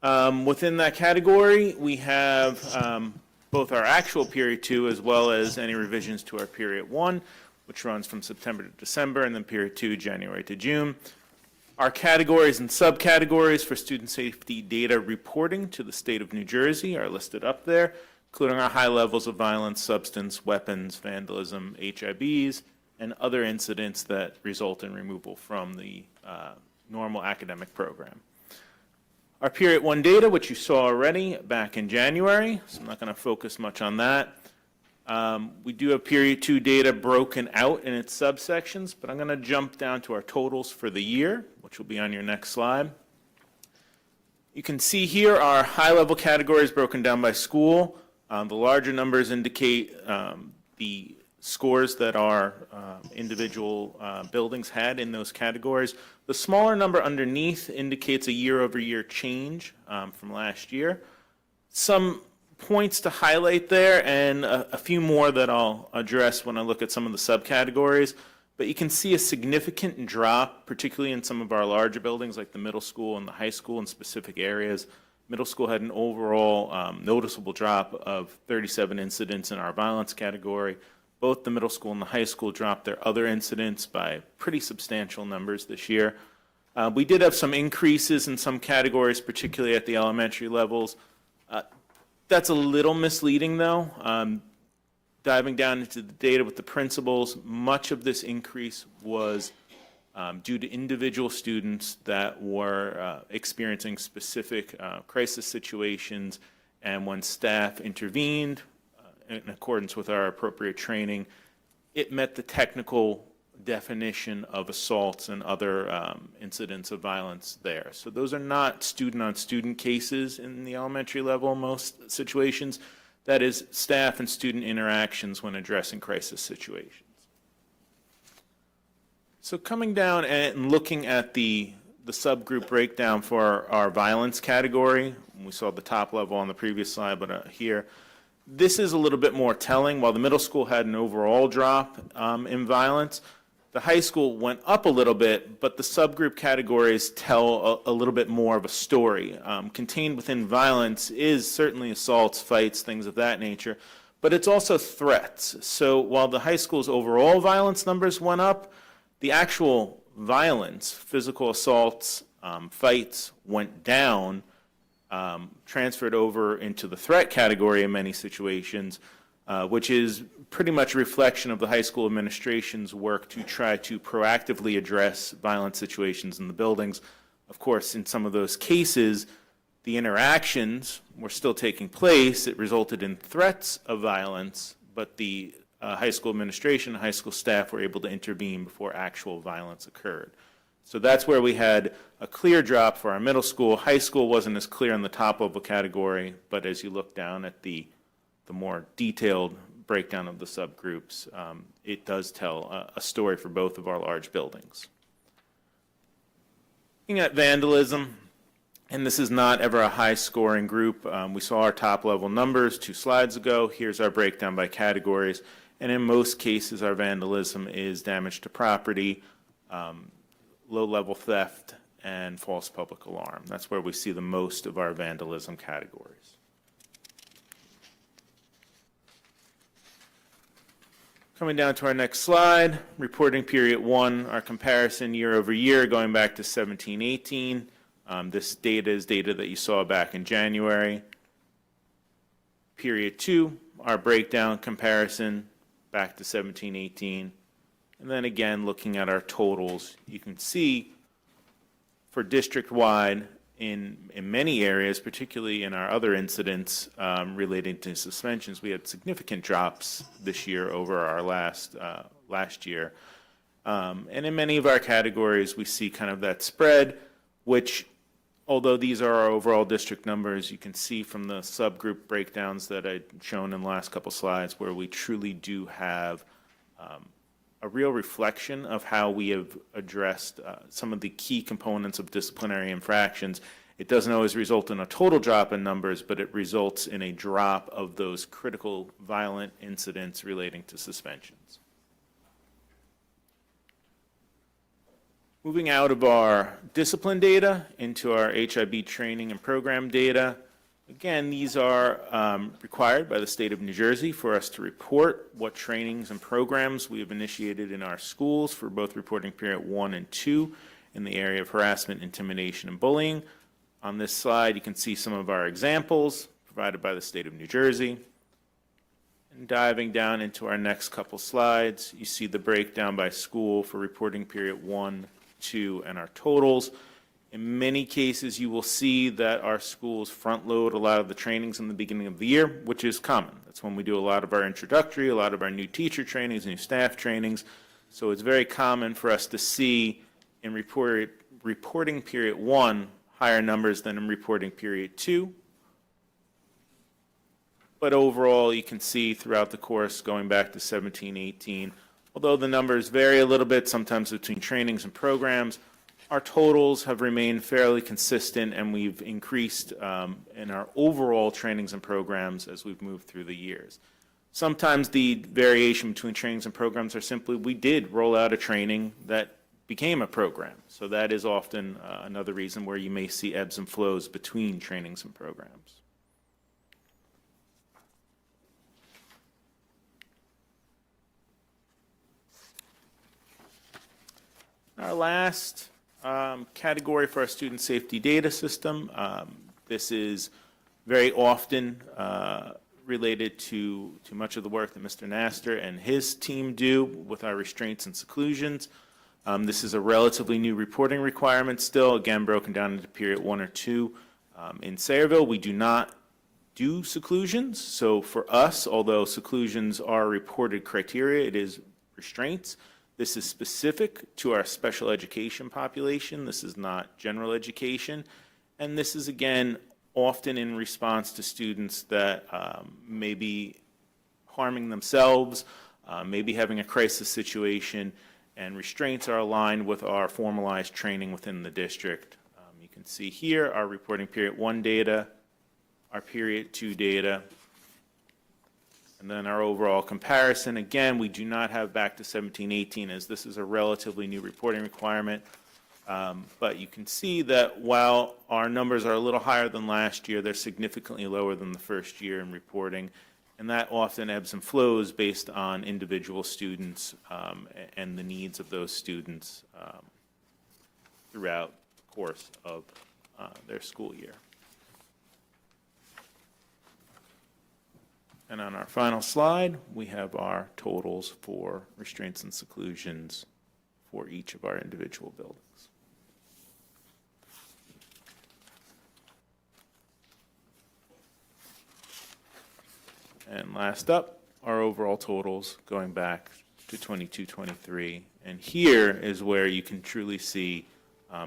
Within that category, we have both our actual period 2 as well as any revisions to our period 1, which runs from September to December, and then period 2, January to June. Our categories and subcategories for student safety data reporting to the state of New Jersey are listed up there, including our high levels of violence, substance, weapons, vandalism, HIBs, and other incidents that result in removal from the normal academic program. Our period 1 data, which you saw already back in January, so I'm not going to focus much on that. We do have period 2 data broken out in its subsections, but I'm going to jump down to our totals for the year, which will be on your next slide. You can see here our high-level categories broken down by school. The larger numbers indicate the scores that our individual buildings had in those categories. The smaller number underneath indicates a year-over-year change from last year. Some points to highlight there, and a few more that I'll address when I look at some of the subcategories. But you can see a significant drop, particularly in some of our larger buildings like the middle school and the high school in specific areas. Middle school had an overall noticeable drop of 37 incidents in our violence category. Both the middle school and the high school dropped their other incidents by pretty substantial numbers this year. We did have some increases in some categories, particularly at the elementary levels. That's a little misleading, though. Diving down into the data with the principals, much of this increase was due to individual students that were experiencing specific crisis situations, and when staff intervened, in accordance with our appropriate training, it met the technical definition of assaults and other incidents of violence there. So those are not student-on-student cases in the elementary level in most situations. That is staff and student interactions when addressing crisis situations. So coming down and looking at the subgroup breakdown for our violence category, we saw the top level on the previous slide, but here, this is a little bit more telling. While the middle school had an overall drop in violence, the high school went up a little bit, but the subgroup categories tell a little bit more of a story. Contained within violence is certainly assaults, fights, things of that nature, but it's also threats. So while the high school's overall violence numbers went up, the actual violence, physical assaults, fights went down, transferred over into the threat category in many situations, which is pretty much a reflection of the high school administration's work to try to proactively address violent situations in the buildings. Of course, in some of those cases, the interactions were still taking place. It resulted in threats of violence, but the high school administration and high school staff were able to intervene before actual violence occurred. So that's where we had a clear drop for our middle school. High school wasn't as clear on the top level category, but as you look down at the more detailed breakdown of the subgroups, it does tell a story for both of our large buildings. Looking at vandalism, and this is not ever a high-scoring group. We saw our top-level numbers 2 slides ago. Here's our breakdown by categories, and in most cases, our vandalism is damage to property, low-level theft, and false public alarm. That's where we see the most of our vandalism categories. Coming down to our next slide, reporting period 1, our comparison year over year going back to 17-18. This data is data that you saw back in January. Period 2, our breakdown comparison back to 17-18. And then again, looking at our totals, you can see for district-wide in many areas, particularly in our other incidents relating to suspensions, we had significant drops this year over our last year. And in many of our categories, we see kind of that spread, which, although these are our overall district numbers, you can see from the subgroup breakdowns that I'd shown in the last couple slides where we truly do have a real reflection of how we have addressed some of the key components of disciplinary infractions. It doesn't always result in a total drop in numbers, but it results in a drop of those critical violent incidents relating to suspensions. Moving out of our discipline data into our HIB training and program data, Again, these are required by the state of New Jersey for us to report what trainings and programs we have initiated in our schools for both reporting period 1 and 2 in the area of harassment, intimidation, and bullying. On this slide, you can see some of our examples provided by the state of New Jersey. And diving down into our next couple slides, you see the breakdown by school for reporting period 1, 2, and our totals. In many cases, you will see that our schools front load a lot of the trainings in the beginning of the year, which is common. That's when we do a lot of our introductory, a lot of our new teacher trainings, new staff trainings. So it's very common for us to see in reporting period 1 higher numbers than in reporting period 2. But overall, you can see throughout the course going back to 17, 18, although the numbers vary a little bit, sometimes between trainings and programs, our totals have remained fairly consistent, and we've increased in our overall trainings and programs as we've moved through the years. Sometimes the variation between trainings and programs are simply we did roll out a training that became a program. So that is often another reason where you may see ebbs and flows between trainings and programs. Our last category for our student safety data system, this is very often related to much of the work that Mr. Nasser and his team do with our restraints and seclusions. This is a relatively new reporting requirement still, again, broken down into period 1 or 2. In Sayreville, we do not do seclusions. So for us, although seclusions are reported criteria, it is restraints. This is specific to our special education population. This is not general education. And this is, again, often in response to students that may be harming themselves, maybe having a crisis situation, and restraints are aligned with our formalized training within the district. You can see here our reporting period 1 data, our period 2 data, and then our overall comparison. Again, we do not have back to 17, 18, as this is a relatively new reporting requirement. But you can see that while our numbers are a little higher than last year, they're significantly lower than the first year in reporting. And that often ebbs and flows based on individual students and the needs of those students throughout the course of their school year. And on our final slide, we have our totals for restraints and seclusions for each of our individual buildings. And last up, our overall totals going back to 22-23. And here is where you can truly see,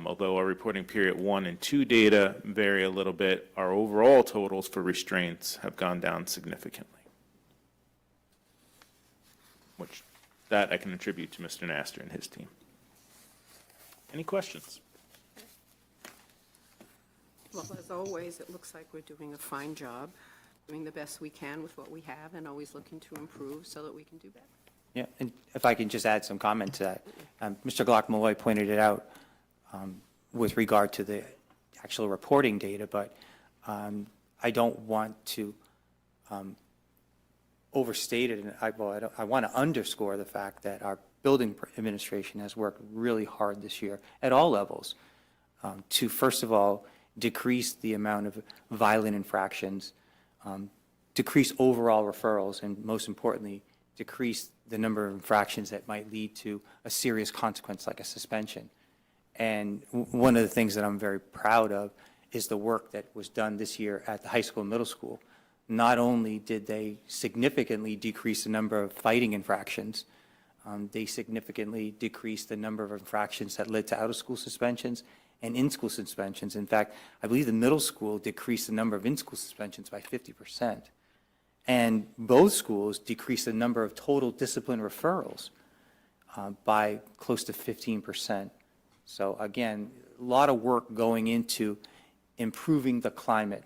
although our reporting period 1 and 2 data vary a little bit, our overall totals for restraints have gone down significantly, which that I can attribute to Mr. Nasser and his team. Any questions? Well, as always, it looks like we're doing a fine job, doing the best we can with what we have, and always looking to improve so that we can do better. Yeah, and if I can just add some comment to that. Mr. Glock-Malloy pointed it out with regard to the actual reporting data, but I don't want to overstate it. And I want to underscore the fact that our building administration has worked really hard this year at all levels to, first of all, decrease the amount of violent infractions, decrease overall referrals, and most importantly, decrease the number of infractions that might lead to a serious consequence like a suspension. And one of the things that I'm very proud of is the work that was done this year at the high school and middle school. Not only did they significantly decrease the number of fighting infractions, they significantly decreased the number of infractions that led to out-of-school suspensions and in-school suspensions. In fact, I believe the middle school decreased the number of in-school suspensions by 50%. And both schools decreased the number of total discipline referrals by close to 15%. So again, a lot of work going into improving the climate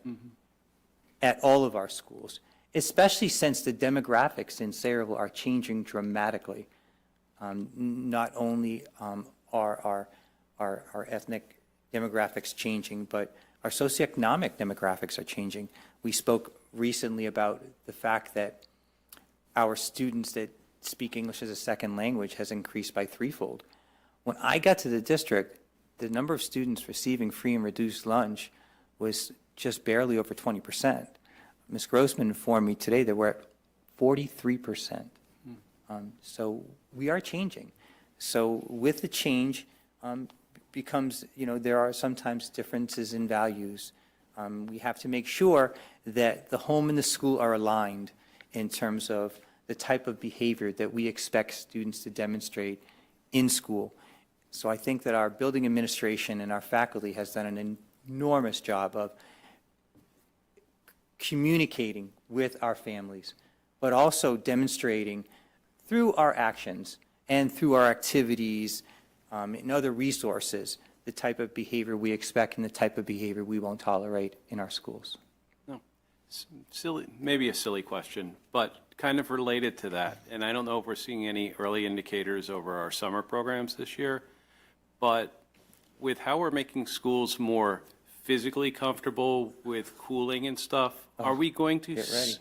at all of our schools, especially since the demographics in Sayreville are changing dramatically. Not only are our ethnic demographics changing, but our socioeconomic demographics are changing. We spoke recently about the fact that our students that speak English as a second language has increased by threefold. When I got to the district, the number of students receiving free and reduced lunch was just barely over 20%. Ms. Grossman informed me today that we're at 43%. So we are changing. So with the change becomes, there are sometimes differences in values. We have to make sure that the home and the school are aligned in terms of the type of behavior that we expect students to demonstrate in school. So I think that our building administration and our faculty has done an enormous job of communicating with our families, but also demonstrating through our actions and through our activities and other resources the type of behavior we expect and the type of behavior we won't tolerate in our schools. No, silly, maybe a silly question, but kind of related to that. And I don't know if we're seeing any early indicators over our summer programs this year, but with how we're making schools more physically comfortable with cooling and stuff, are we going to Get ready.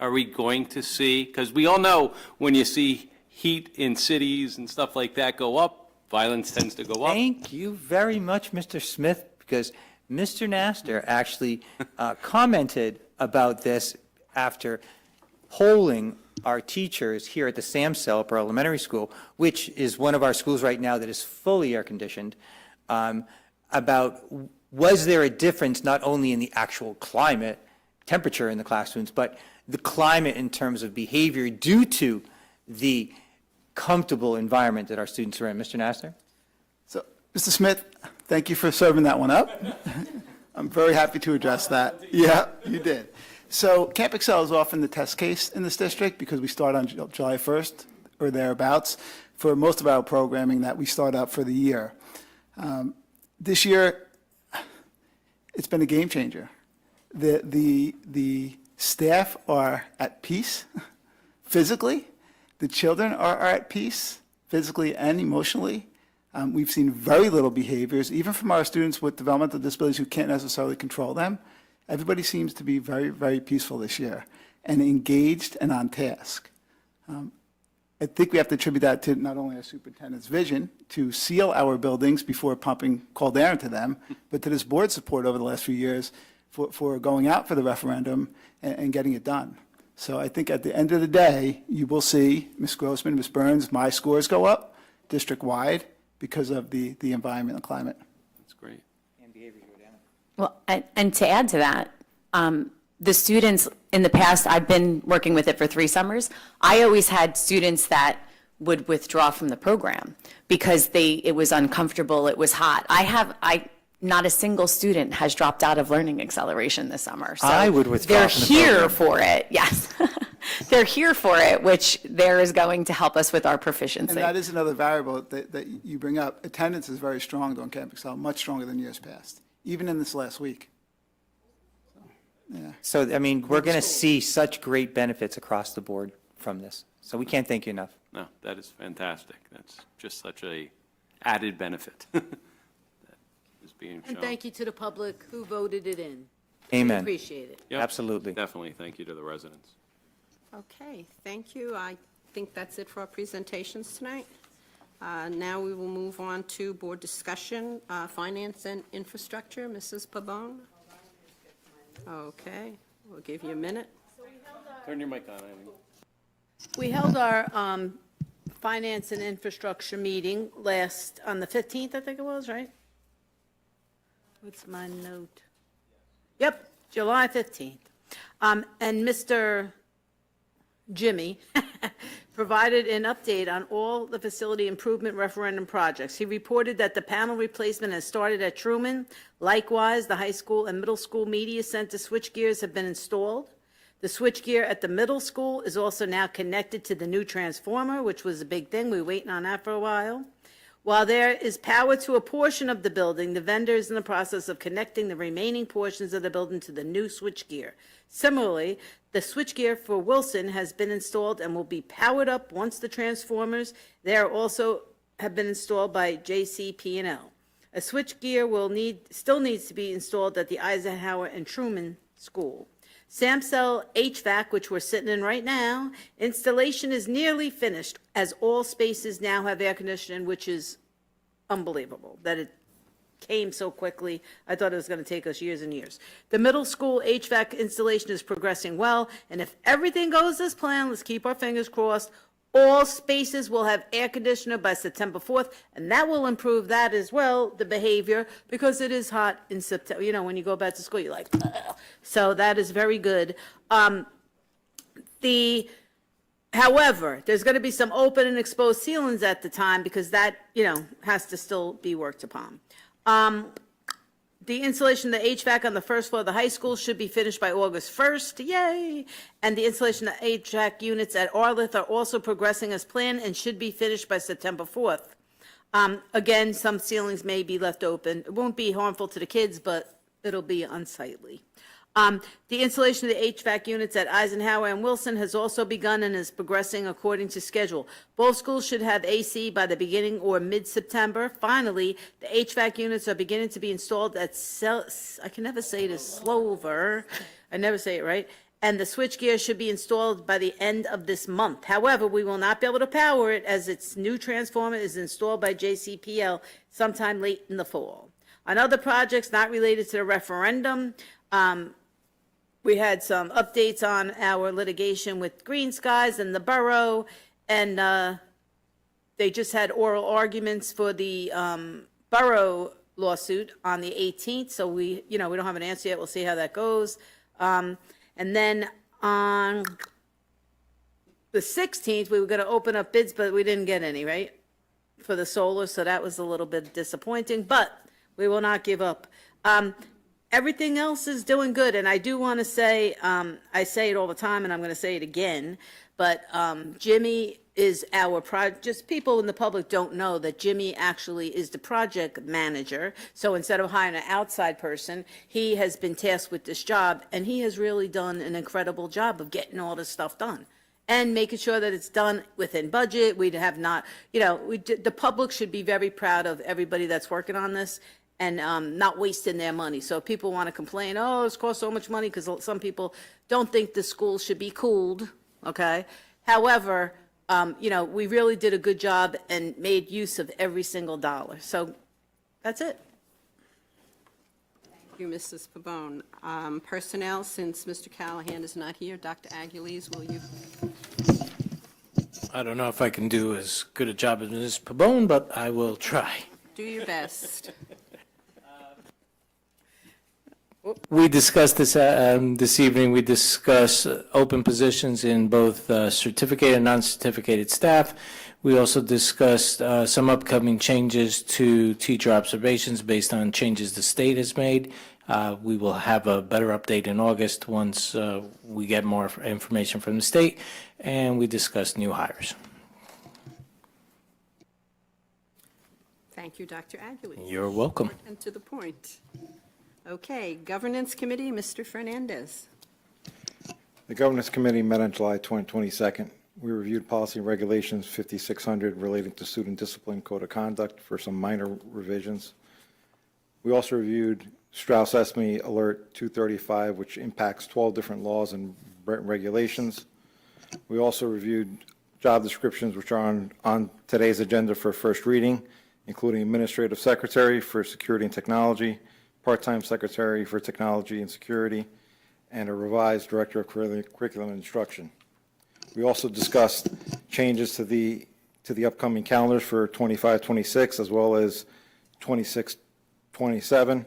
Are we going to see, because we all know when you see heat in cities and stuff like that go up, violence tends to go up. Thank you very much, Mr. Smith, because Mr. Nasser actually commented about this after polling our teachers here at the Sam Upper Elementary School, which is one of our schools right now that is fully air-conditioned, about was there a difference not only in the actual climate, temperature in the classrooms, but the climate in terms of behavior due to the comfortable environment that our students are in. Mr. Nasser? So, Mr. Smith, thank you for serving that one up. I'm very happy to address that. Yeah, you did. So Camp Excel is often the test case in this district because we start on July 1st or thereabouts for most of our programming that we start up for the year. This year, it's been a game changer. The staff are at peace physically. The children are at peace physically and emotionally. We've seen very little behaviors, even from our students with developmental disabilities who can't necessarily control them. Everybody seems to be very, very peaceful this year and engaged and on task. I think we have to attribute that to not only our superintendent's vision to seal our buildings before pumping cold air into them, but to this board's support over the last few years for going out for the referendum and getting it done. So I think at the end of the day, you will see Ms. Grossman, Ms. Burns, my scores go up district-wide because of the environment and climate. That's great. And behavior go down. Well, and to add to that, the students, in the past, I've been working with it for 3 summers. I always had students that would withdraw from the program because it was uncomfortable, it was hot. Not a single student has dropped out of learning acceleration this summer. So I would withdraw they're from the here program. for it, yes. They're here for it, which there is going to help us with our proficiency. And that is another variable that you bring up. Attendance is very strong on Camp Excel, much stronger than years past, even in this last week. Yeah. So, I mean, we're going to see such great benefits across the board from this. So we can't thank you enough. No, that is fantastic. That's just such a added benefit that is being shown. And thank you to the public who voted it in. Amen. Appreciate it. Yep, Absolutely. Definitely. Thank you to the residents. Okay, thank you. I think that's it for our presentations tonight. Now we will move on to board discussion, finance and infrastructure. Mrs. Pabon? Okay, we'll give you a minute. Turn your mic on, Eileen. We held our finance and infrastructure meeting on the 15th, I think it was, right? What's my note? Yep, July 15th. And Mr. Jimmy provided an update on all the facility improvement referendum projects. He reported that the panel replacement has started at Truman. Likewise, the high school and middle school media center switchgears have been installed. The switchgear at the middle school is also now connected to the new transformer, which was a big thing. We were waiting on that for a while. While there is power to a portion of the building, the vendor is in the process of connecting the remaining portions of the building to the new switchgear. Similarly, the switchgear for Wilson has been installed and will be powered up once the transformers there also have been installed by JCP&L. A switchgear still needs to be installed at the Eisenhower and Truman School. Samcell HVAC, which we're sitting in right now, installation is nearly finished, as all spaces now have air conditioning, which is unbelievable that it came so quickly. I thought it was going to take us years and years. The middle school HVAC installation is progressing well, and if everything goes as planned, let's keep our fingers crossed, all spaces will have air conditioner by September 4th, and that will improve that as well, the behavior, because it is hot in September. You know, when you go back to school, you're like, ugh. So that is very good. However, there's going to be some open and exposed ceilings at the time, because that, has to still be worked upon. The installation of the HVAC on the first floor of the high school should be finished by August 1st, yay! And the installation of HVAC units at Arlith are also progressing as planned and should be finished by September 4th. Again, some ceilings may be left open. It won't be harmful to the kids, but it'll be unsightly. The installation of the HVAC units at Eisenhower and Wilson has also begun and is progressing according to schedule. Both schools should have AC by the beginning or mid-September. Finally, the HVAC units are beginning to be installed at I can never say this, Slover. I never say it right. And the switchgear should be installed by the end of this month. However, we will not be able to power it as its new transformer is installed by JCPL sometime late in the fall. On other projects not related to the referendum, we had some updates on our litigation with Green Skies and the borough, and they just had oral arguments for the borough lawsuit on the 18th, so we don't have an answer yet. We'll see how that goes. And then on the 16th, we were going to open up bids, but we didn't get any, right, for the solar, so that was a little bit disappointing, but we will not give up. Everything else is doing good, and I do want to say, I say it all the time, and I'm going to say it again, but Jimmy is our just people in the public don't know that Jimmy actually is the project manager. So instead of hiring an outside person, he has been tasked with this job, and he has really done an incredible job of getting all this stuff done and making sure that it's done within budget. We have not, the public should be very proud of everybody that's working on this, and not wasting their money. So if people want to complain, oh, it's cost so much money, because some people don't think the school should be cooled, okay? However, we really did a good job and made use of every single dollar. So that's it. Thank you, Mrs. Pabon. Personnel, since Mr. Callahan is not here, Dr. Aguiles, will you? I don't know if I can do as good a job as Ms. Pabon, but I will try. Do your best. We discussed this evening. We discussed open positions in both certificated and non-certificated staff. We also discussed some upcoming changes to teacher observations based on changes the state has made. We will have a better update in August once we get more information from the state, and we discussed new hires. Thank you, Dr. Aguiles. You're welcome. And to the point. Okay, Governance Committee, Mr. Fernandez. The Governance Committee met on July 22nd. We reviewed policy and regulations 5600 relating to student discipline code of conduct for some minor revisions. We also reviewed Strauss-Esme Alert 235, which impacts 12 different laws and regulations. We also reviewed job descriptions, which are on today's agenda for first reading, including Administrative Secretary for Security and Technology, Part-time Secretary for Technology and Security, and a revised Director of Curriculum and Instruction. We also discussed changes to the upcoming calendars for 25-26 as well as 26-27.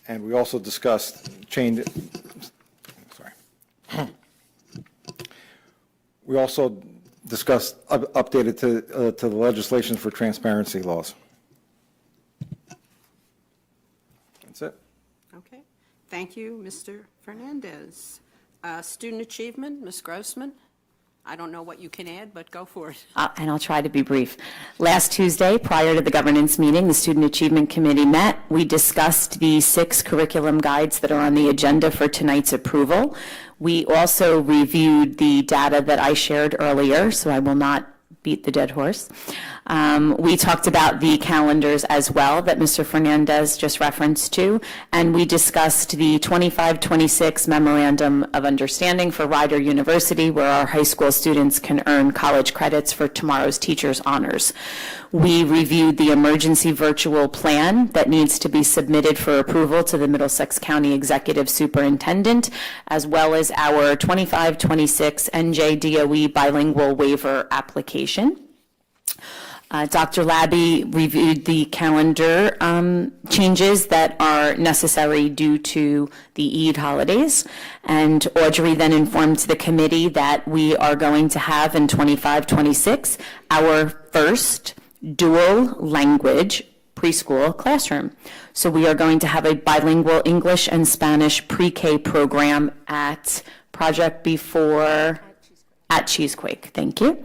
And we also discussed we also discussed updated to the legislation for transparency laws. That's it. Okay, thank you, Mr. Fernandez. Student achievement, Ms. Grossman. I don't know what you can add, but go for it. And I'll try to be brief. Last Tuesday, prior to the governance meeting, the Student Achievement Committee met. We discussed the 6 curriculum guides that are on the agenda for tonight's approval. We also reviewed the data that I shared earlier, so I will not beat the dead horse. We talked about the calendars as well that Mr. Fernandez just referenced to, and we discussed the 25-26 Memorandum of Understanding for Rider University, where our high school students can earn college credits for tomorrow's teachers' honors. We reviewed the emergency virtual plan that needs to be submitted for approval to the Middlesex County Executive Superintendent, as well as our 25-26 NJDOE bilingual waiver application. Dr. Labby reviewed the calendar changes that are necessary due to the Eid holidays, and Audrey then informed the committee that we are going to have in 25-26 our first dual language preschool classroom. So we are going to have a bilingual English and Spanish pre-K program at Project Before at Cheesequake. Thank you.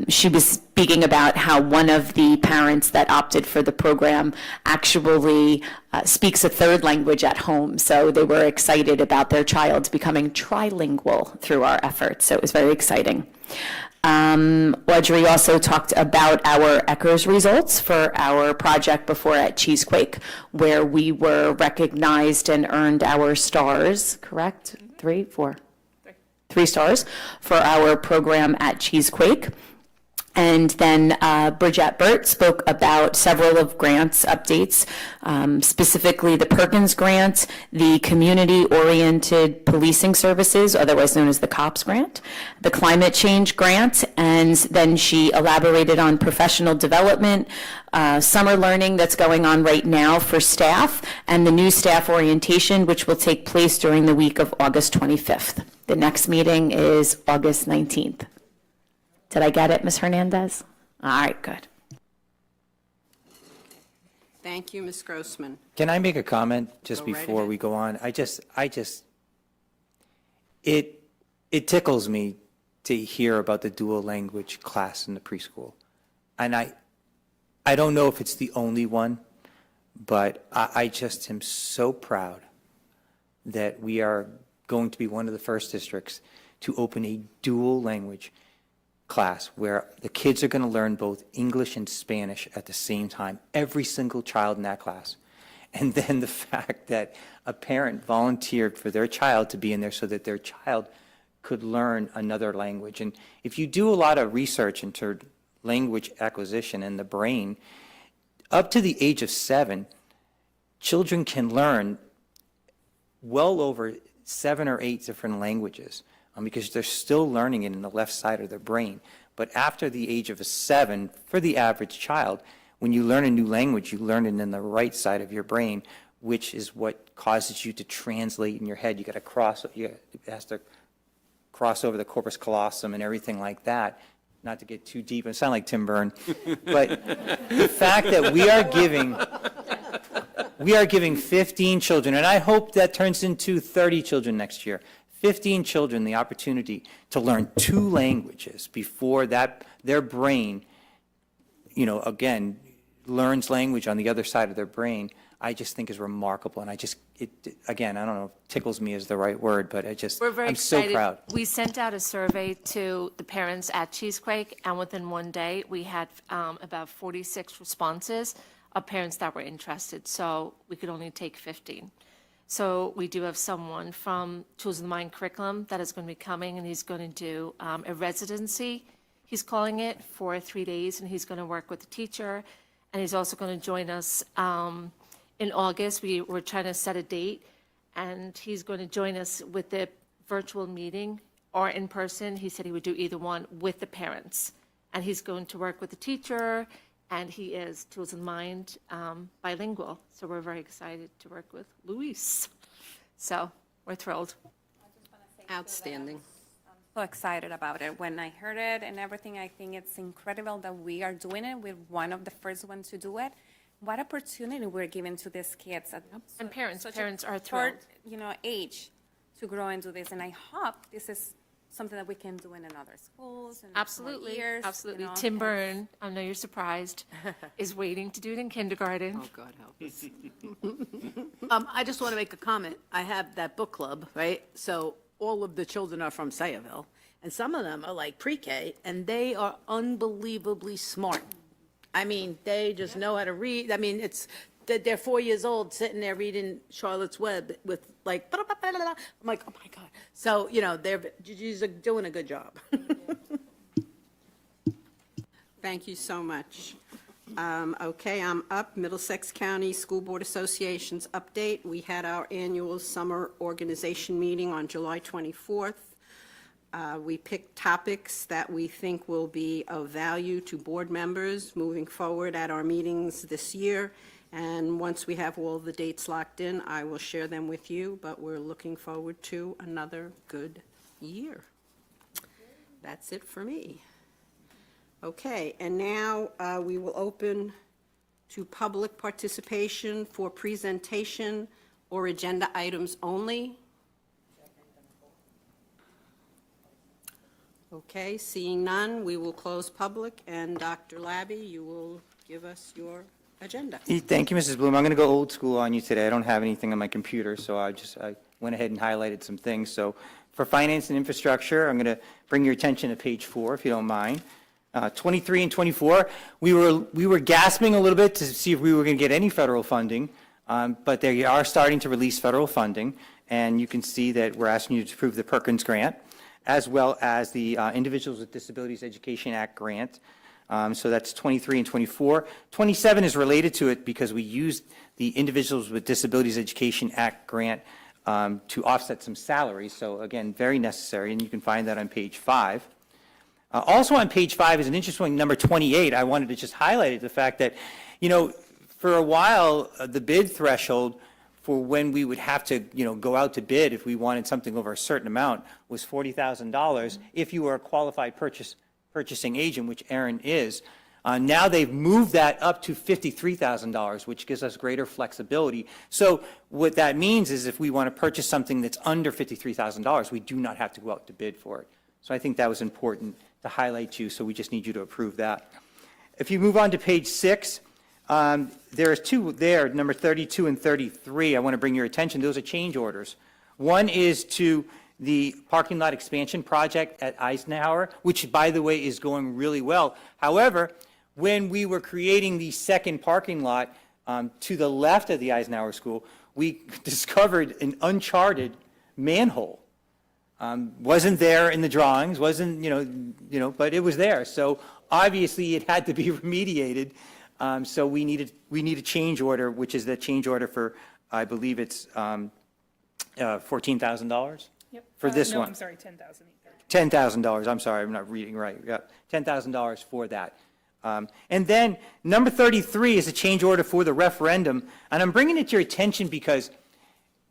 She was speaking about how one of the parents that opted for the program actually speaks a third language at home. So they were excited about their child becoming trilingual through our efforts. So it was very exciting. Audrey also talked about our ECHRS results for our Project Before at Cheesequake, where we were recognized and earned our stars, correct? 3 stars for our program at Cheesequake. And then Bridget Burt spoke about several of grants updates, specifically the Perkins Grant, the Community-Oriented Policing Services, otherwise known as the COPS Grant, the Climate Change Grant, and then she elaborated on professional development, summer learning that's going on right now for staff, and the new staff orientation, which will take place during the week of August 25th. The next meeting is August 19th. Did I get it, Ms. Hernandez? All right, good. Thank you, Ms. Grossman. Can I make a comment just Go right before ahead. we go on? It tickles me to hear about the dual language class in the preschool. And I don't know if it's the only one, but I just am so proud that we are going to be one of the first districts to open a dual language class where the kids are going to learn both English and Spanish at the same time, every single child in that class. And then the fact that a parent volunteered for their child to be in there so that their child could learn another language. And if you do a lot of research into language acquisition in the brain, up to the age of 7, children can learn well over 7 or 8 different languages. Because they're still learning it in the left side of their brain. But after the age of 7, for the average child, when you learn a new language, you learn it in the right side of your brain, which is what causes you to translate in your head. You have to cross over the corpus callosum and everything like that. Not to get too deep, it sounds like Tim Byrne, but the fact that we are giving 15 children, and I hope that turns into 30 children next year. 15 children the opportunity to learn 2 languages before that their brain, again, learns language on the other side of their brain, I just think is remarkable. And again, I don't know if tickles me is the right word, but We're very I'm excited. so proud. We sent out a survey to the parents at Cheesequake, and within one day, we had about 46 responses of parents that were interested. So we could only take 15. So we do have someone from Tools of the Mind curriculum that is going to be coming, and he's going to do a residency, he's calling it, for 3 days, and he's going to work with the teacher. And he's also going to join us in August. We're trying to set a date, and he's going to join us with the virtual meeting or in person. He said he would do either one with the parents. And he's going to work with the teacher, and he is, Tools of the Mind, bilingual. So we're very excited to work with Luis. So we're thrilled. Outstanding. So excited about it. When I heard it and everything, I think it's incredible that we are doing it. We're one of the first ones to do it. What opportunity we're giving to these kids at And parents such are a thrilled. short, age to grow and do this. And I hope this is something that we can do in other schools and Absolutely, years. absolutely. Tim Byrne, I know you're surprised, is waiting to do it in kindergarten. Oh, God help us. I just want to make a comment. I have that book club, right? So all of the children are from Sayreville, and some of them are like pre-K, and they are unbelievably smart. I mean, they just know how to read. I mean, they're 4 years old, sitting there reading Charlotte's Web with like, blah, blah, blah, blah, blah. I'm like, oh my God. So, they're doing a good job. Thank you so much. Okay, I'm up. Middlesex County School Board Association's update. We had our annual summer organization meeting on July 24th. We picked topics that we think will be of value to board members moving forward at our meetings this year. And once we have all the dates locked in, I will share them with you, but we're looking forward to another good year. That's it for me. Okay, and now we will open to public participation for presentation or agenda items only. Okay, seeing none, we will close public, and Dr. Labby, you will give us your agenda. Thank you, Mrs. Bloom. I'm going to go old school on you today. I don't have anything on my computer, so I went ahead and highlighted some things. So for finance and infrastructure, I'm going to bring your attention to page 4, if you don't mind. 23 and 24, we were gasping a little bit to see if we were going to get any federal funding, but they are starting to release federal funding, and you can see that we're asking you to approve the Perkins grant, as well as the Individuals with Disabilities Education Act grant. So that's 23 and 24. 27 is related to it because we used the Individuals with Disabilities Education Act grant to offset some salaries. So again, very necessary, and you can find that on page 5. Also on page 5 is an interesting number 28. I wanted to just highlight the fact that, for a while, the bid threshold for when we would have to, go out to bid if we wanted something over a certain amount was $40,000 if you were a qualified purchasing agent, which Aaron is. Now they've moved that up to $53,000, which gives us greater flexibility. So what that means is if we want to purchase something that's under $53,000, we do not have to go out to bid for it. So I think that was important to highlight to you, so we just need you to approve that. If you move on to page 6, there's two there, number 32 and 33. I want to bring your attention. Those are change orders. One is to the parking lot expansion project at Eisenhower, which, by the way, is going really well. However, when we were creating the second parking lot to the left of the Eisenhower School, we discovered an uncharted manhole. Wasn't there in the drawings, wasn't, but it was there. So obviously it had to be remediated. So we need a change order, which is the change order for, I believe it's $14,000? Yep. For this no, one. I'm sorry, $10,000. $10,000, I'm sorry, I'm not reading right. Yeah, $10,000 for that. And then number 33 is a change order for the referendum. And I'm bringing it to your attention because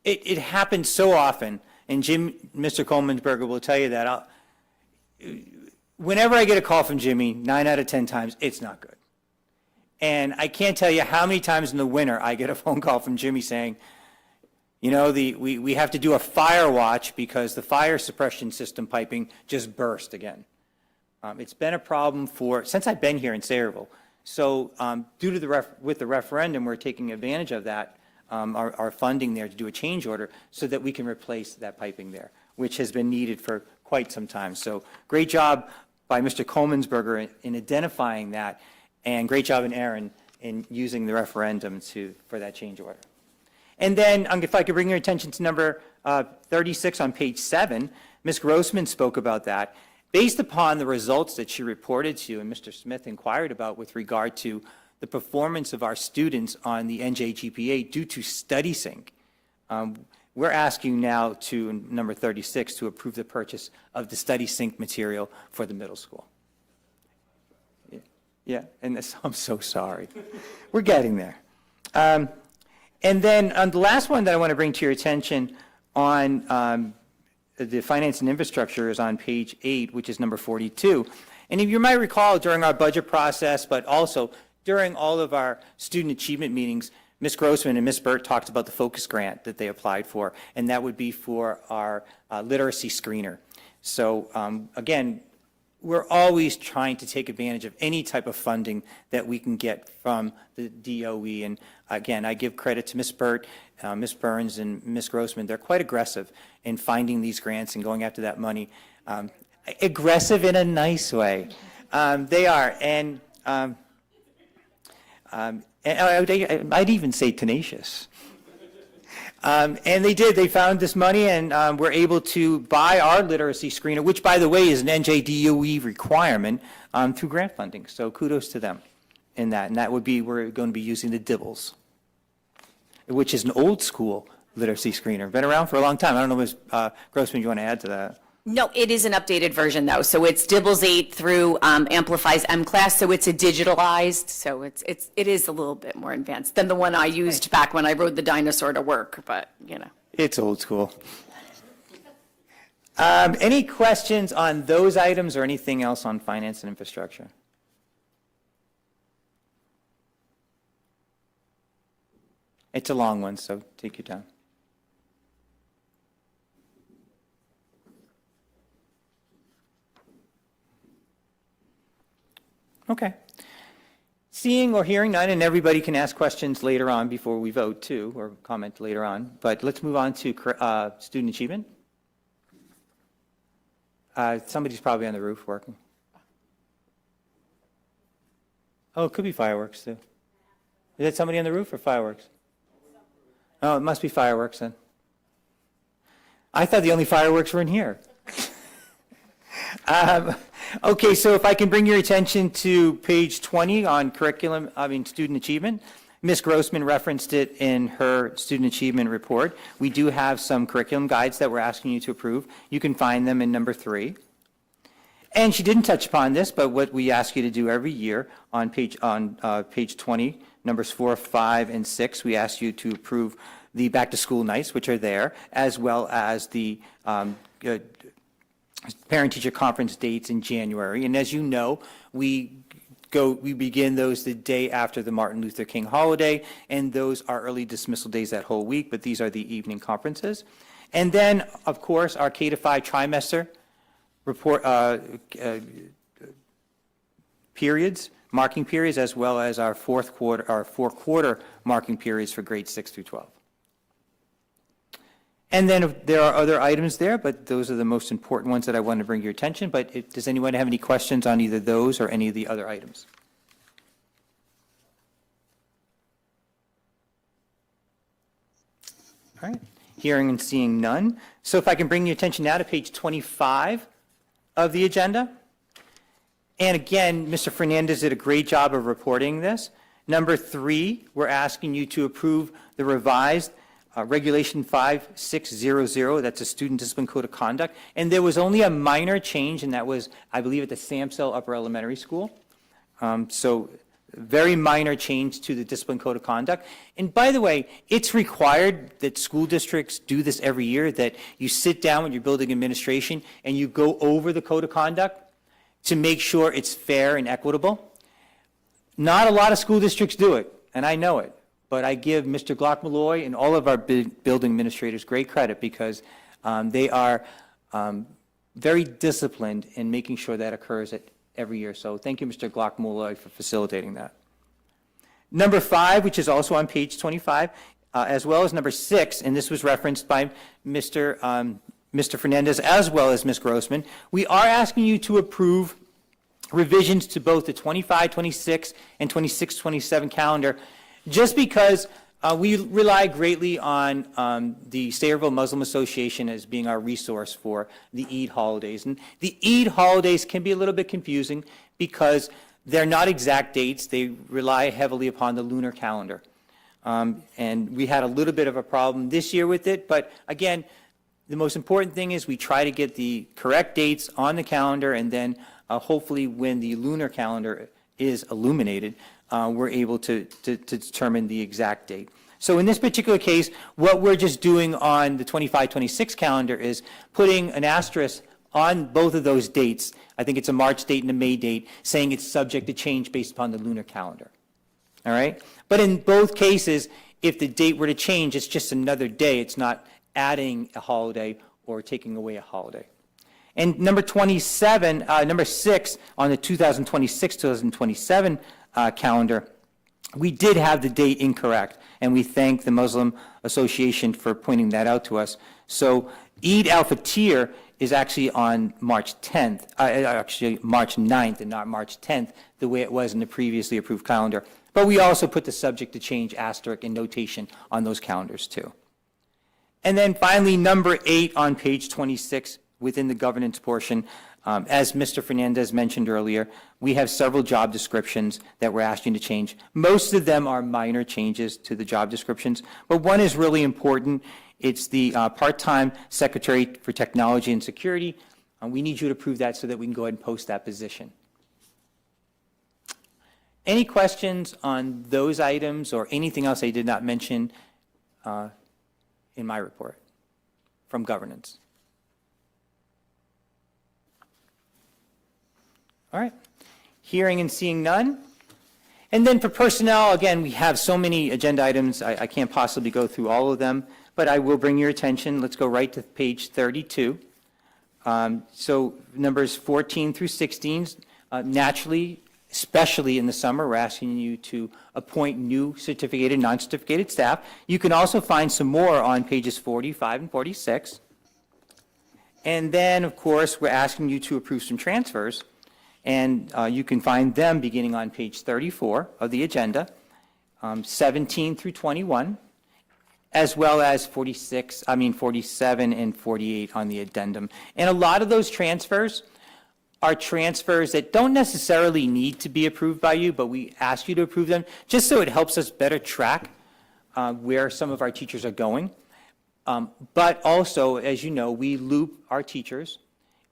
it happens so often. And Mr. Colemanberger will tell you that. Whenever I get a call from Jimmy, 9 out of 10 times, it's not good. And I can't tell you how many times in the winter I get a phone call from Jimmy saying, we have to do a fire watch because the fire suppression system piping just burst again. It's been a problem since I've been here in Sayreville. So due to with the referendum, we're taking advantage of that. Our funding there to do a change order so that we can replace that piping there, which has been needed for quite some time. So great job by Mr. Colemanberger in identifying that, and great job in Aaron in using the referendum for that change order. And then if I could bring your attention to number 36 on page 7, Ms. Grossman spoke about that. Based upon the results that she reported to you and Mr. Smith inquired about with regard to the performance of our students on the NJGPA due to StudySync. We're asking now to, number 36, to approve the purchase of the StudySync material for the middle school. Yeah, and I'm so sorry. We're getting there. And then the last one that I want to bring to your attention on the finance and infrastructure is on page 8, which is number 42. And if you might recall during our budget process, but also during all of our student achievement meetings, Ms. Grossman and Ms. Burt talked about the focus grant that they applied for, and that would be for our literacy screener. So again, we're always trying to take advantage of any type of funding that we can get from the DOE. And again, I give credit to Ms. Burt, Ms. Burns, and Ms. Grossman. They're quite aggressive in finding these grants and going after that money. Aggressive in a nice way. They are, and I'd even say tenacious. And they did. They found this money and were able to buy our literacy screener, which, by the way, is an NJDOE requirement through grant funding. So kudos to them in that. And that would be, we're going to be using the Dibbles, which is an old school literacy screener. Been around for a long time. I don't know, Ms. Grossman, you want to add to that? No, it is an updated version, though. So it's Dibbles 8 through Amplify's M-Class, so it's a digitalized, so it is a little bit more advanced than the one I used back when I rode the dinosaur to work, but, you know. It's old school. Any questions on those items or anything else on finance and infrastructure? It's a long one, so take your time. Okay. Seeing or hearing none, and everybody can ask questions later on before we vote too, or comment later on, but let's move on to student achievement. Somebody's probably on the roof working. Oh, it could be fireworks too. Is that somebody on the roof or fireworks? Oh, it must be fireworks then. I thought the only fireworks were in here. Okay, so if I can bring your attention to page 20 on student achievement. Ms. Grossman referenced it in her student achievement report. We do have some curriculum guides that we're asking you to approve. You can find them in number 3. And she didn't touch upon this, but what we ask you to do every year on page 20, numbers 4, 5, and 6, we ask you to approve the back-to-school nights, which are there, as well as the parent-teacher conference dates in January. And as you know, we begin those the day after the Martin Luther King holiday, and those are early dismissal days that whole week, but these are the evening conferences. And then, of course, our K-5 trimester report periods, marking periods, as well as our four-quarter marking periods for grades 6 through 12. And then there are other items there, but those are the most important ones that I want to bring your attention. But does anyone have any questions on either those or any of the other items? All right, hearing and seeing none. So if I can bring your attention now to page 25 of the agenda. And again, Mr. Fernandez did a great job of reporting this. Number 3, we're asking you to approve the revised Regulation 5600, that's a student discipline code of conduct. And there was only a minor change, and that was, I believe, at the Samsell Upper Elementary School. So very minor change to the discipline code of conduct. And by the way, it's required that school districts do this every year, that you sit down with your building administration and you go over the code of conduct to make sure it's fair and equitable. Not a lot of school districts do it, and I know it. But I give Mr. Glock-Malloy and all of our building administrators great credit because they are very disciplined in making sure that occurs every year. So thank you, Mr. Glock-Malloy, for facilitating that. Number 5, which is also on page 25, as well as number 6, and this was referenced by Mr. Fernandez as well as Ms. Grossman, we are asking you to approve revisions to both the 25-26 and 26-27 calendar, just because we rely greatly on the Sayreville Muslim Association as being our resource for the Eid holidays. And the Eid holidays can be a little bit confusing because they're not exact dates. They rely heavily upon the lunar calendar. And we had a little bit of a problem this year with it. But again, the most important thing is we try to get the correct dates on the calendar, and then hopefully when the lunar calendar is illuminated, we're able to determine the exact date. So in this particular case, what we're just doing on the 25-26 calendar is putting an asterisk on both of those dates. I think it's a March date and a May date, saying it's subject to change based upon the lunar calendar. All right? But in both cases, if the date were to change, it's just another day. It's not adding a holiday or taking away a holiday. And number 6 on the 2026-2027 calendar, we did have the date incorrect, and we thank the Muslim Association for pointing that out to us. So Eid al-Fitr is actually on March 10th, actually March 9th and not March 10th, the way it was in the previously approved calendar. But we also put the subject to change asterisk and notation on those calendars too. And then finally, number 8 on page 26 within the governance portion, as Mr. Fernandez mentioned earlier, we have several job descriptions that we're asking to change. Most of them are minor changes to the job descriptions, but one is really important. It's the part-time secretary for technology and security. We need you to approve that so that we can go ahead and post that position. Any questions on those items or anything else I did not mention in my report from governance? All right. Hearing and seeing none. And then for personnel, again, we have so many agenda items, I can't possibly go through all of them, but I will bring your attention. Let's go right to page 32. So numbers 14 through 16, naturally, especially in the summer, we're asking you to appoint new certificated, non-certificated staff. You can also find some more on pages 45 and 46. And then, of course, we're asking you to approve some transfers. And you can find them beginning on page 34 of the agenda, 17 through 21, as well as 47 and 48 on the addendum. And a lot of those transfers are transfers that don't necessarily need to be approved by you, but we ask you to approve them just so it helps us better track where some of our teachers are going. But also, as you know, we loop our teachers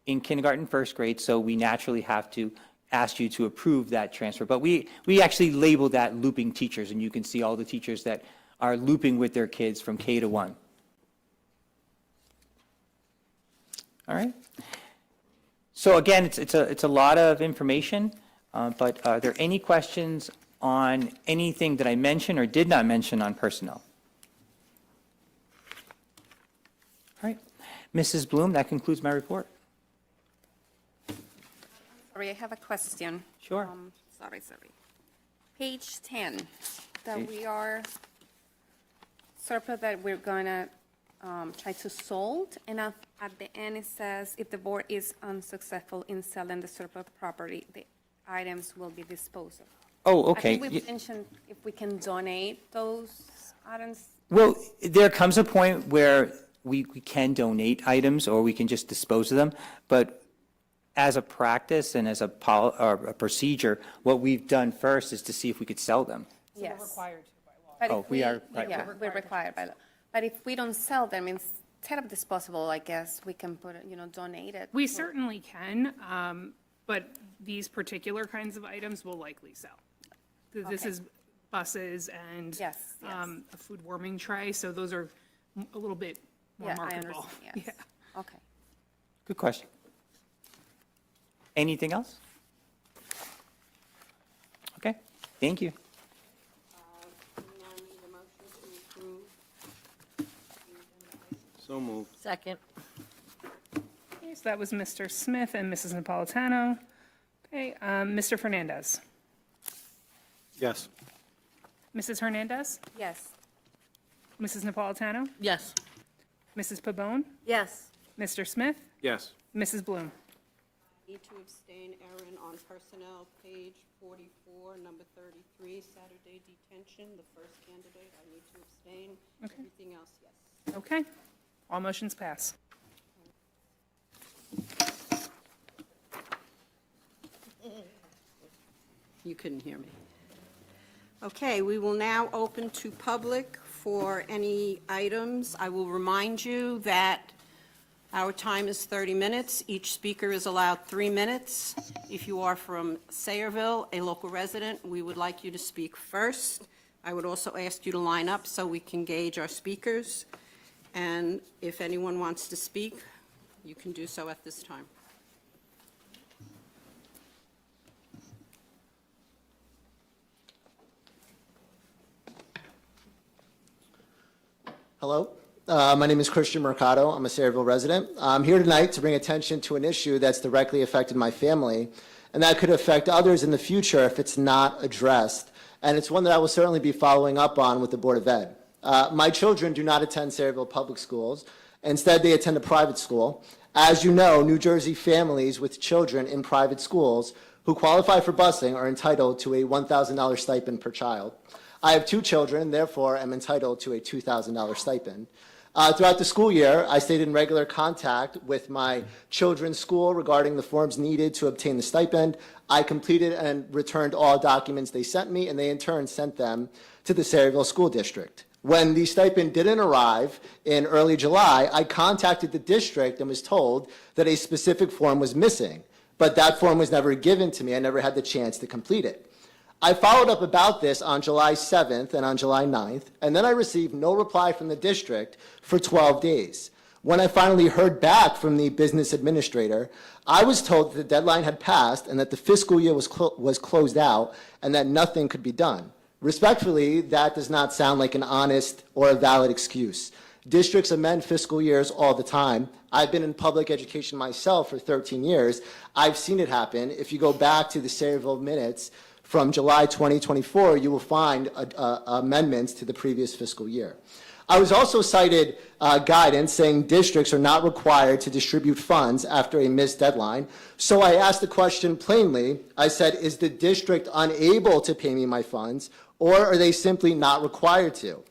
in kindergarten, first grade, so we naturally have to ask you to approve that transfer. But we actually label that looping teachers, and you can see all the teachers that are looping with their kids from K to 1. All right? So again, it's a lot of information, but are there any questions on anything that I mentioned or did not mention on personnel? All right. Mrs. Bloom, that concludes my report. Sorry, I have a question. Sure. Sorry. Page 10, that we are, surplus that we're gonna try to sold, and at the end it says, if the board is unsuccessful in selling the surplus property, the items will be disposed of. Oh, okay. I think we mentioned if we can donate those items. Well, there comes a point where we can donate items or we can just dispose of them, but as a practice and as a procedure, what we've done first is to see if we could sell them. Yes. We're required to by law. But Oh, if we are, right. Yeah, we're required by law. But if we don't sell them, instead of disposable, I guess we can put it, donate it. We certainly can, but these particular kinds of items will likely sell. This is buses and Yes. a food warming tray, so those are a little bit more Yeah, I marketable. understand, yes. Okay. Good question. Anything else? Okay, thank you. We now need a motion to approve. So moved. Second. Okay, so that was Mr. Smith and Mrs. Napolitano. Okay, Mr. Fernandez. Yes. Mrs. Hernandez? Yes. Mrs. Napolitano? Yes. Mrs. Pabon? Yes. Mr. Smith? Yes. Mrs. Bloom? Need to abstain, Erin, on personnel, page 44, number 33, Saturday detention, the first candidate, I need to abstain. Okay. Everything else, yes. Okay, all motions pass. You couldn't hear me. Okay, we will now open to public for any items. I will remind you that our time is 30 minutes. Each speaker is allowed 3 minutes. If you are from Sayreville, a local resident, we would like you to speak first. I would also ask you to line up so we can gauge our speakers. And if anyone wants to speak, you can do so at this time. Hello, my name is Christian Mercado. I'm a Sayreville resident. I'm here tonight to bring attention to an issue that's directly affected my family, and that could affect others in the future if it's not addressed. And it's one that I will certainly be following up on with the Board of Ed. My children do not attend Sayreville public schools, Instead, they attend a private school. As you know, New Jersey families with children in private schools who qualify for busing are entitled to a $1,000 stipend per child. I have 2 children, therefore am entitled to a $2,000 stipend. Throughout the school year, I stayed in regular contact with my children's school regarding the forms needed to obtain the stipend. I completed and returned all documents they sent me, and they in turn sent them to the Sayreville School District. When the stipend didn't arrive in early July, I contacted the district and was told that a specific form was missing, but that form was never given to me. I never had the chance to complete it. I followed up about this on July 7th and on July 9th, and then I received no reply from the district for 12 days. When I finally heard back from the business administrator, I was told that the deadline had passed and that the fiscal year was closed out and that nothing could be done. Respectfully, that does not sound like an honest or a valid excuse. Districts amend fiscal years all the time. I've been in public education myself for 13 years. I've seen it happen. If you go back to the Sayreville minutes from July 2024, you will find amendments to the previous fiscal year. I was also cited guidance saying districts are not required to distribute funds after a missed deadline. So I asked the question plainly. I said, is the district unable to pay me my funds, or are they simply not required to?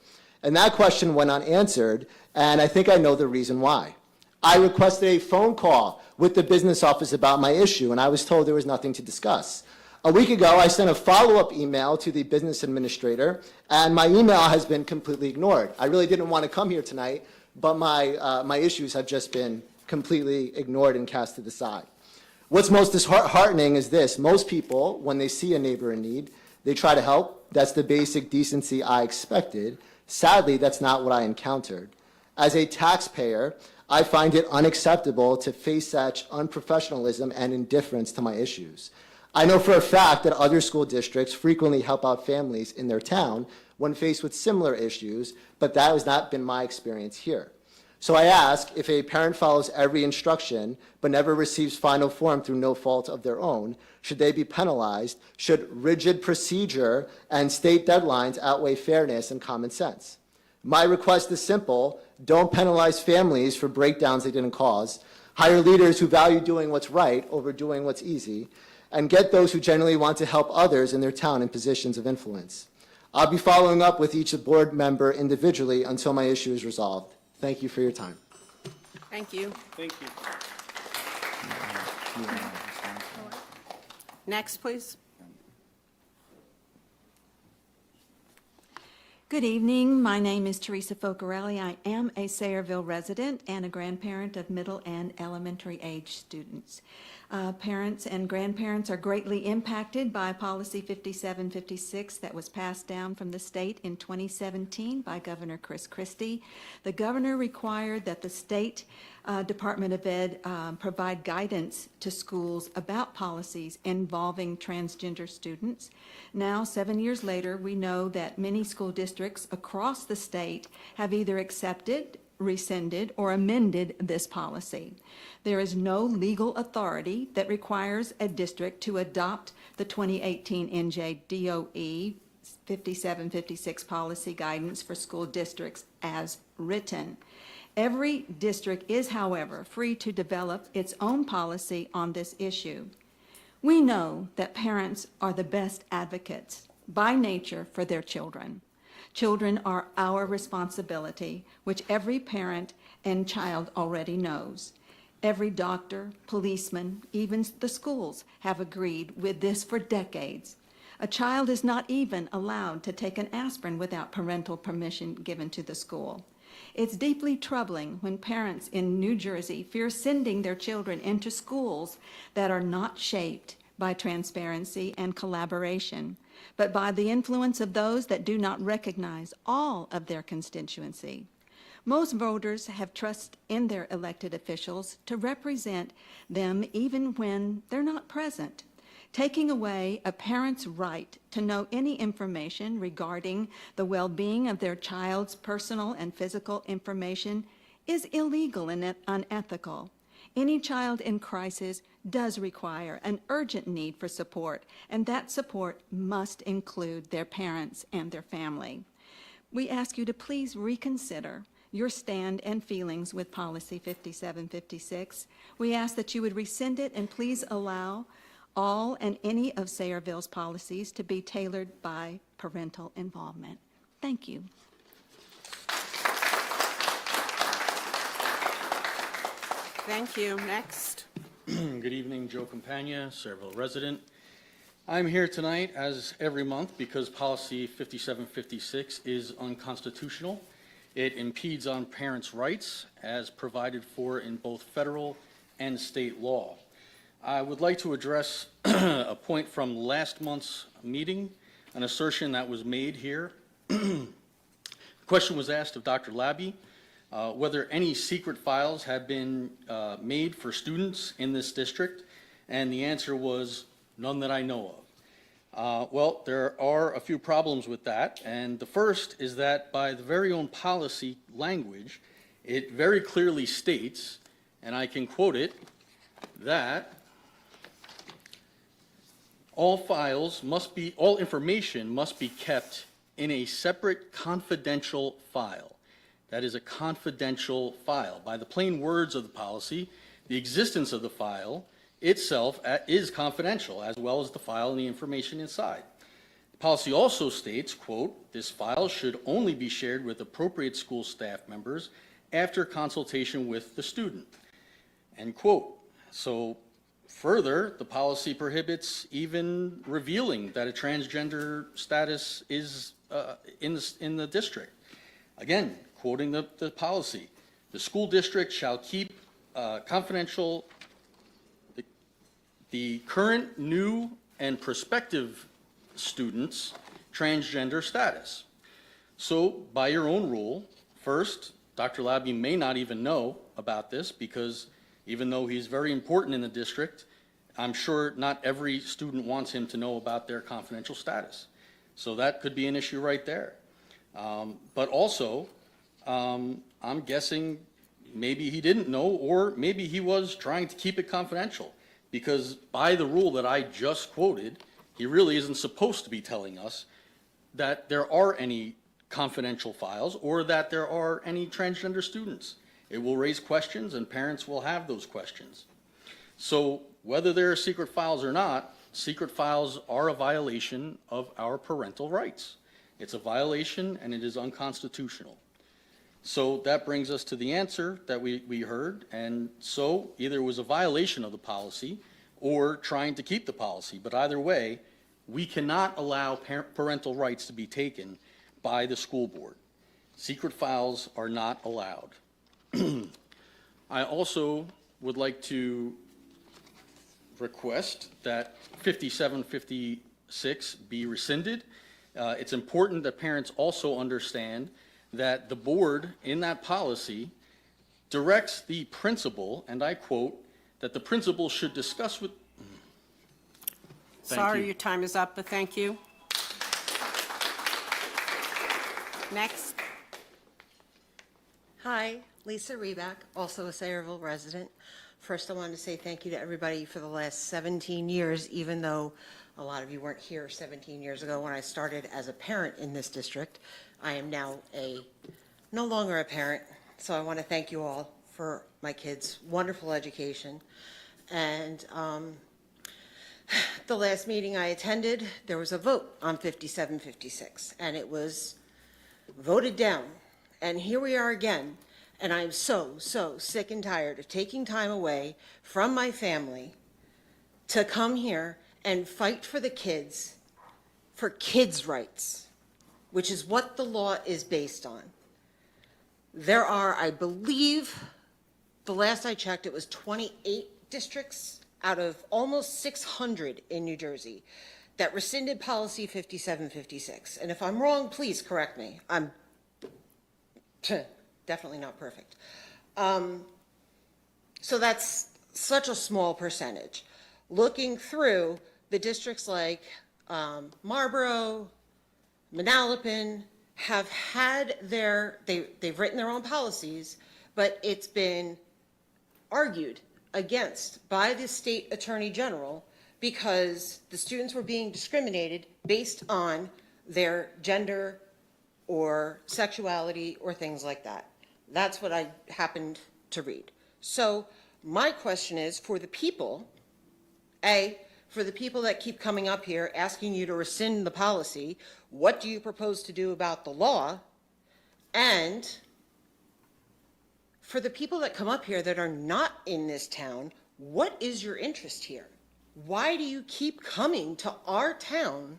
And that question went unanswered, and I think I know the reason why. I requested a phone call with the business office about my issue, and I was told there was nothing to discuss. A week ago, I sent a follow-up email to the business administrator, and my email has been completely ignored. I really didn't want to come here tonight, but my issues have just been completely ignored and cast to the side. What's most disheartening is this. Most people, when they see a neighbor in need, they try to help. That's the basic decency I expected. Sadly, that's not what I encountered. As a taxpayer, I find it unacceptable to face such unprofessionalism and indifference to my issues. I know for a fact that other school districts frequently help out families in their town when faced with similar issues, but that has not been my experience here. So I ask, if a parent follows every instruction but never receives final form through no fault of their own, should they be penalized? Should rigid procedure and state deadlines outweigh fairness and common sense? My request is simple. Don't penalize families for breakdowns they didn't cause. Hire leaders who value doing what's right over doing what's easy, and get those who genuinely want to help others in their town in positions of influence. I'll be following up with each board member individually until my issue is resolved. Thank you for your time. Thank you. Thank you. Next, please. Good evening. My name is Teresa Focarelli. I am a Sayreville resident and a grandparent of middle and elementary age students. Parents and grandparents are greatly impacted by Policy 5756 that was passed down from the state in 2017 by Governor Chris Christie. The governor required that the state Department of Ed provide guidance to schools about policies involving transgender students. Now, 7 years later, we know that many school districts across the state have either accepted, rescinded, or amended this policy. There is no legal authority that requires a district to adopt the 2018 NJDOE 5756 policy guidance for school districts as written. Every district is, however, free to develop its own policy on this issue. We know that parents are the best advocates by nature for their children. Children are our responsibility, which every parent and child already knows. Every doctor, policeman, even the schools have agreed with this for decades. A child is not even allowed to take an aspirin without parental permission given to the school. It's deeply troubling when parents in New Jersey fear sending their children into schools that are not shaped by transparency and collaboration, but by the influence of those that do not recognize all of their constituency. Most voters have trust in their elected officials to represent them even when they're not present. Taking away a parent's right to know any information regarding the well-being of their child's personal and physical information is illegal and unethical. Any child in crisis does require an urgent need for support, and that support must include their parents and their family. We ask you to please reconsider your stand and feelings with Policy 5756. We ask that you would rescind it and please allow all and any of Sayreville's policies to be tailored by parental involvement. Thank you. Thank you. Next. Good evening, Joe Campagna, Sayreville resident. I'm here tonight, as every month, because Policy 5756 is unconstitutional. It impedes on parents' rights as provided for in both federal and state law. I would like to address a point from last month's meeting, an assertion that was made here. The question was asked of Dr. Labby whether any secret files have been made for students in this district, and the answer was none that I know of. Well, there are a few problems with that, and the first is that by the very own policy language, it very clearly states, and I can quote it, that all information must be kept in a separate confidential file. That is a confidential file. By the plain words of the policy, the existence of the file itself is confidential, as well as the file and the information inside. The policy also states, quote, "This file should only be shared with appropriate school staff members after consultation with the student," end quote. So further, the policy prohibits even revealing that a transgender status is in the district. Again, quoting the policy, "The school district shall keep confidential the current, new, and prospective students' transgender status." So by your own rule, first, Dr. Labby may not even know about this because even though he's very important in the district, I'm sure not every student wants him to know about their confidential status. So that could be an issue right there. But also, I'm guessing maybe he didn't know, or maybe he was trying to keep it confidential, because by the rule that I just quoted, he really isn't supposed to be telling us that there are any confidential files or that there are any transgender students. It will raise questions, and parents will have those questions. So whether there are secret files or not, secret files are a violation of our parental rights. It's a violation, and it is unconstitutional. So that brings us to the answer that we heard, and so either it was a violation of the policy or trying to keep the policy, but either way, we cannot allow parental rights to be taken by the school board. Secret files are not allowed. I also would like to request that 5756 be rescinded. It's important that parents also understand that the board in that policy directs the principal, and I quote, that the principal should discuss with... Sorry, your time is up, but thank you. Next. Hi, Lisa Reback, also a Sayreville resident. First, I wanted to say thank you to everybody for the last 17 years, even though a lot of you weren't here 17 years ago when I started as a parent in this district. I am now no longer a parent, so I want to thank you all for my kids' wonderful education. And the last meeting I attended, there was a vote on 5756, and it was voted down. And here we are again, and I'm so sick and tired of taking time away from my family to come here and fight for the kids, for kids' rights, which is what the law is based on. There are, I believe, the last I checked, it was 28 districts out of almost 600 in New Jersey that rescinded policy 5756. And if I'm wrong, please correct me. I'm definitely not perfect. So that's such a small percentage. Looking through the districts like Marlboro, Manalapan, have had they've written their own policies, but it's been argued against by the state attorney general because the students were being discriminated based on their gender or sexuality or things like that. That's what I happened to read. So my question is, for the people, for the people that keep coming up here asking you to rescind the policy, what do you propose to do about the law? And for the people that come up here that are not in this town, what is your interest here? Why do you keep coming to our town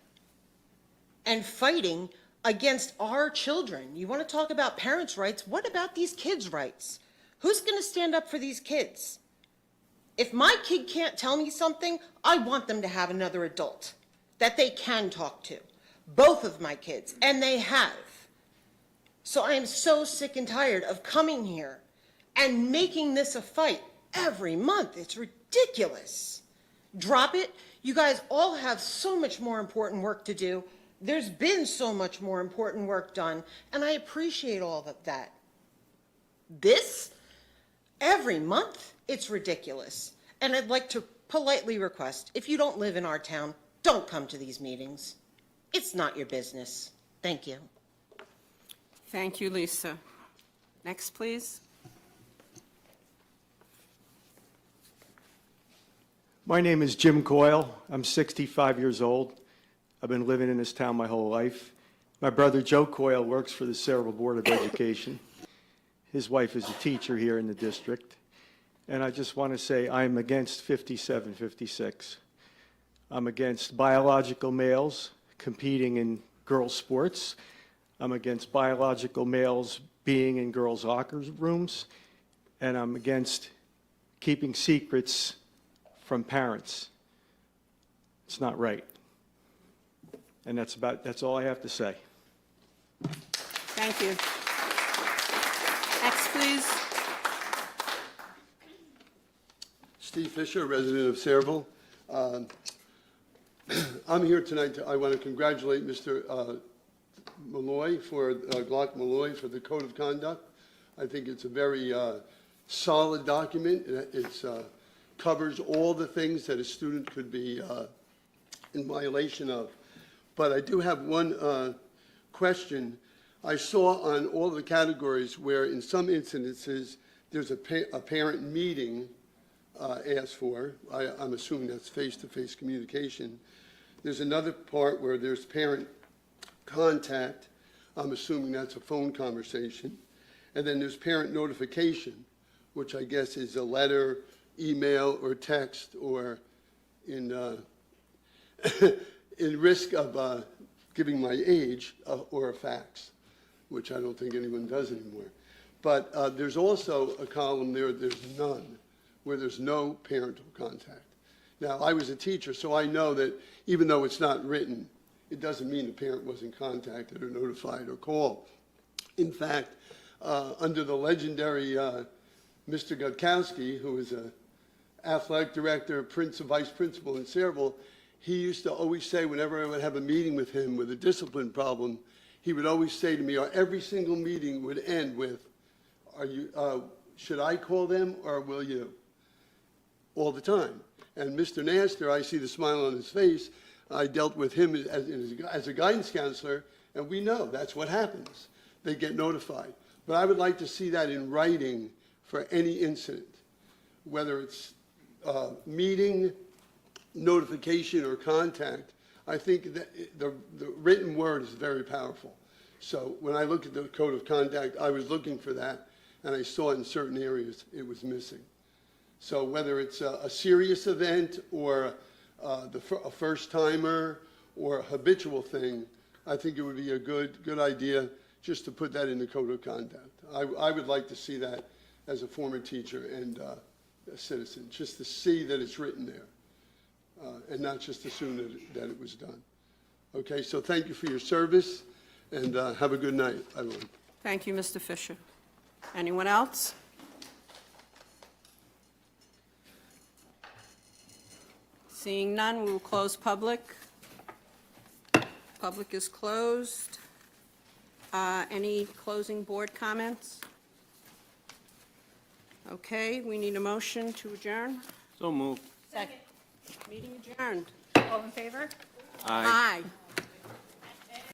and fighting against our children? You want to talk about parents' rights? What about these kids' rights? Who's going to stand up for these kids? If my kid can't tell me something, I want them to have another adult that they can talk to. Both of my kids, and they have. So I am so sick and tired of coming here and making this a fight every month. It's ridiculous. Drop it. You guys all have so much more important work to do. There's been so much more important work done, and I appreciate all of that. This, every month, it's ridiculous. And I'd like to politely request, if you don't live in our town, don't come to these meetings. It's not your business. Thank you. Thank you, Lisa. Next, please. My name is Jim Coyle. I'm 65 years old. I've been living in this town my whole life. My brother Joe Coyle works for the Sayreville Board of Education. His wife is a teacher here in the district. And I just want to say I'm against 5756. I'm against biological males competing in girls' sports. I'm against biological males being in girls' locker rooms. And I'm against keeping secrets from parents. It's not right. And that's all I have to say. Thank you. Next, please. Steve Fisher, resident of Sayreville. I'm here tonight. I want to congratulate Mr. Glock Malloy for the Code of Conduct. I think it's a very solid document. It covers all the things that a student could be in violation of. But I do have one question. I saw on all the categories where in some incidences there's a parent meeting asked for. I'm assuming that's face-to-face communication. There's another part where there's parent contact. I'm assuming that's a phone conversation. And then there's parent notification, which I guess is a letter, email, or text, or in in risk of giving my age, or a fax, which I don't think anyone does anymore. But there's also a column there, there's none, where there's no parental contact. Now, I was a teacher, so I know that even though it's not written, it doesn't mean the parent wasn't contacted or notified or called. In fact, under the legendary Mr. Gutkowski, who was an athletic director, vice principal in Sayreville, he used to always say, whenever I would have a meeting with him with a discipline problem, he would always say to me, or every single meeting would end with, should I call them or will you? All the time. And Mr. Naster, I see the smile on his face. I dealt with him as a guidance counselor, and we know that's what happens. They get notified. But I would like to see that in writing for any incident, whether it's meeting, notification, or contact. I think that the written word is very powerful. So when I looked at the Code of Conduct, I was looking for that, and I saw in certain areas it was missing. So whether it's a serious event or a first-timer or a habitual thing, I think it would be a good idea just to put that in the Code of Conduct. I would like to see that as a former teacher and a citizen, just to see that it's written there and not just assume that it was done. Okay, so thank you for your service, and have a good night, everyone. Thank you, Mr. Fisher. Anyone else? Seeing none, we will close public. Public is closed. Any closing board comments? Okay, we need a motion to adjourn. So moved. Second. Meeting adjourned. All in favor? Aye.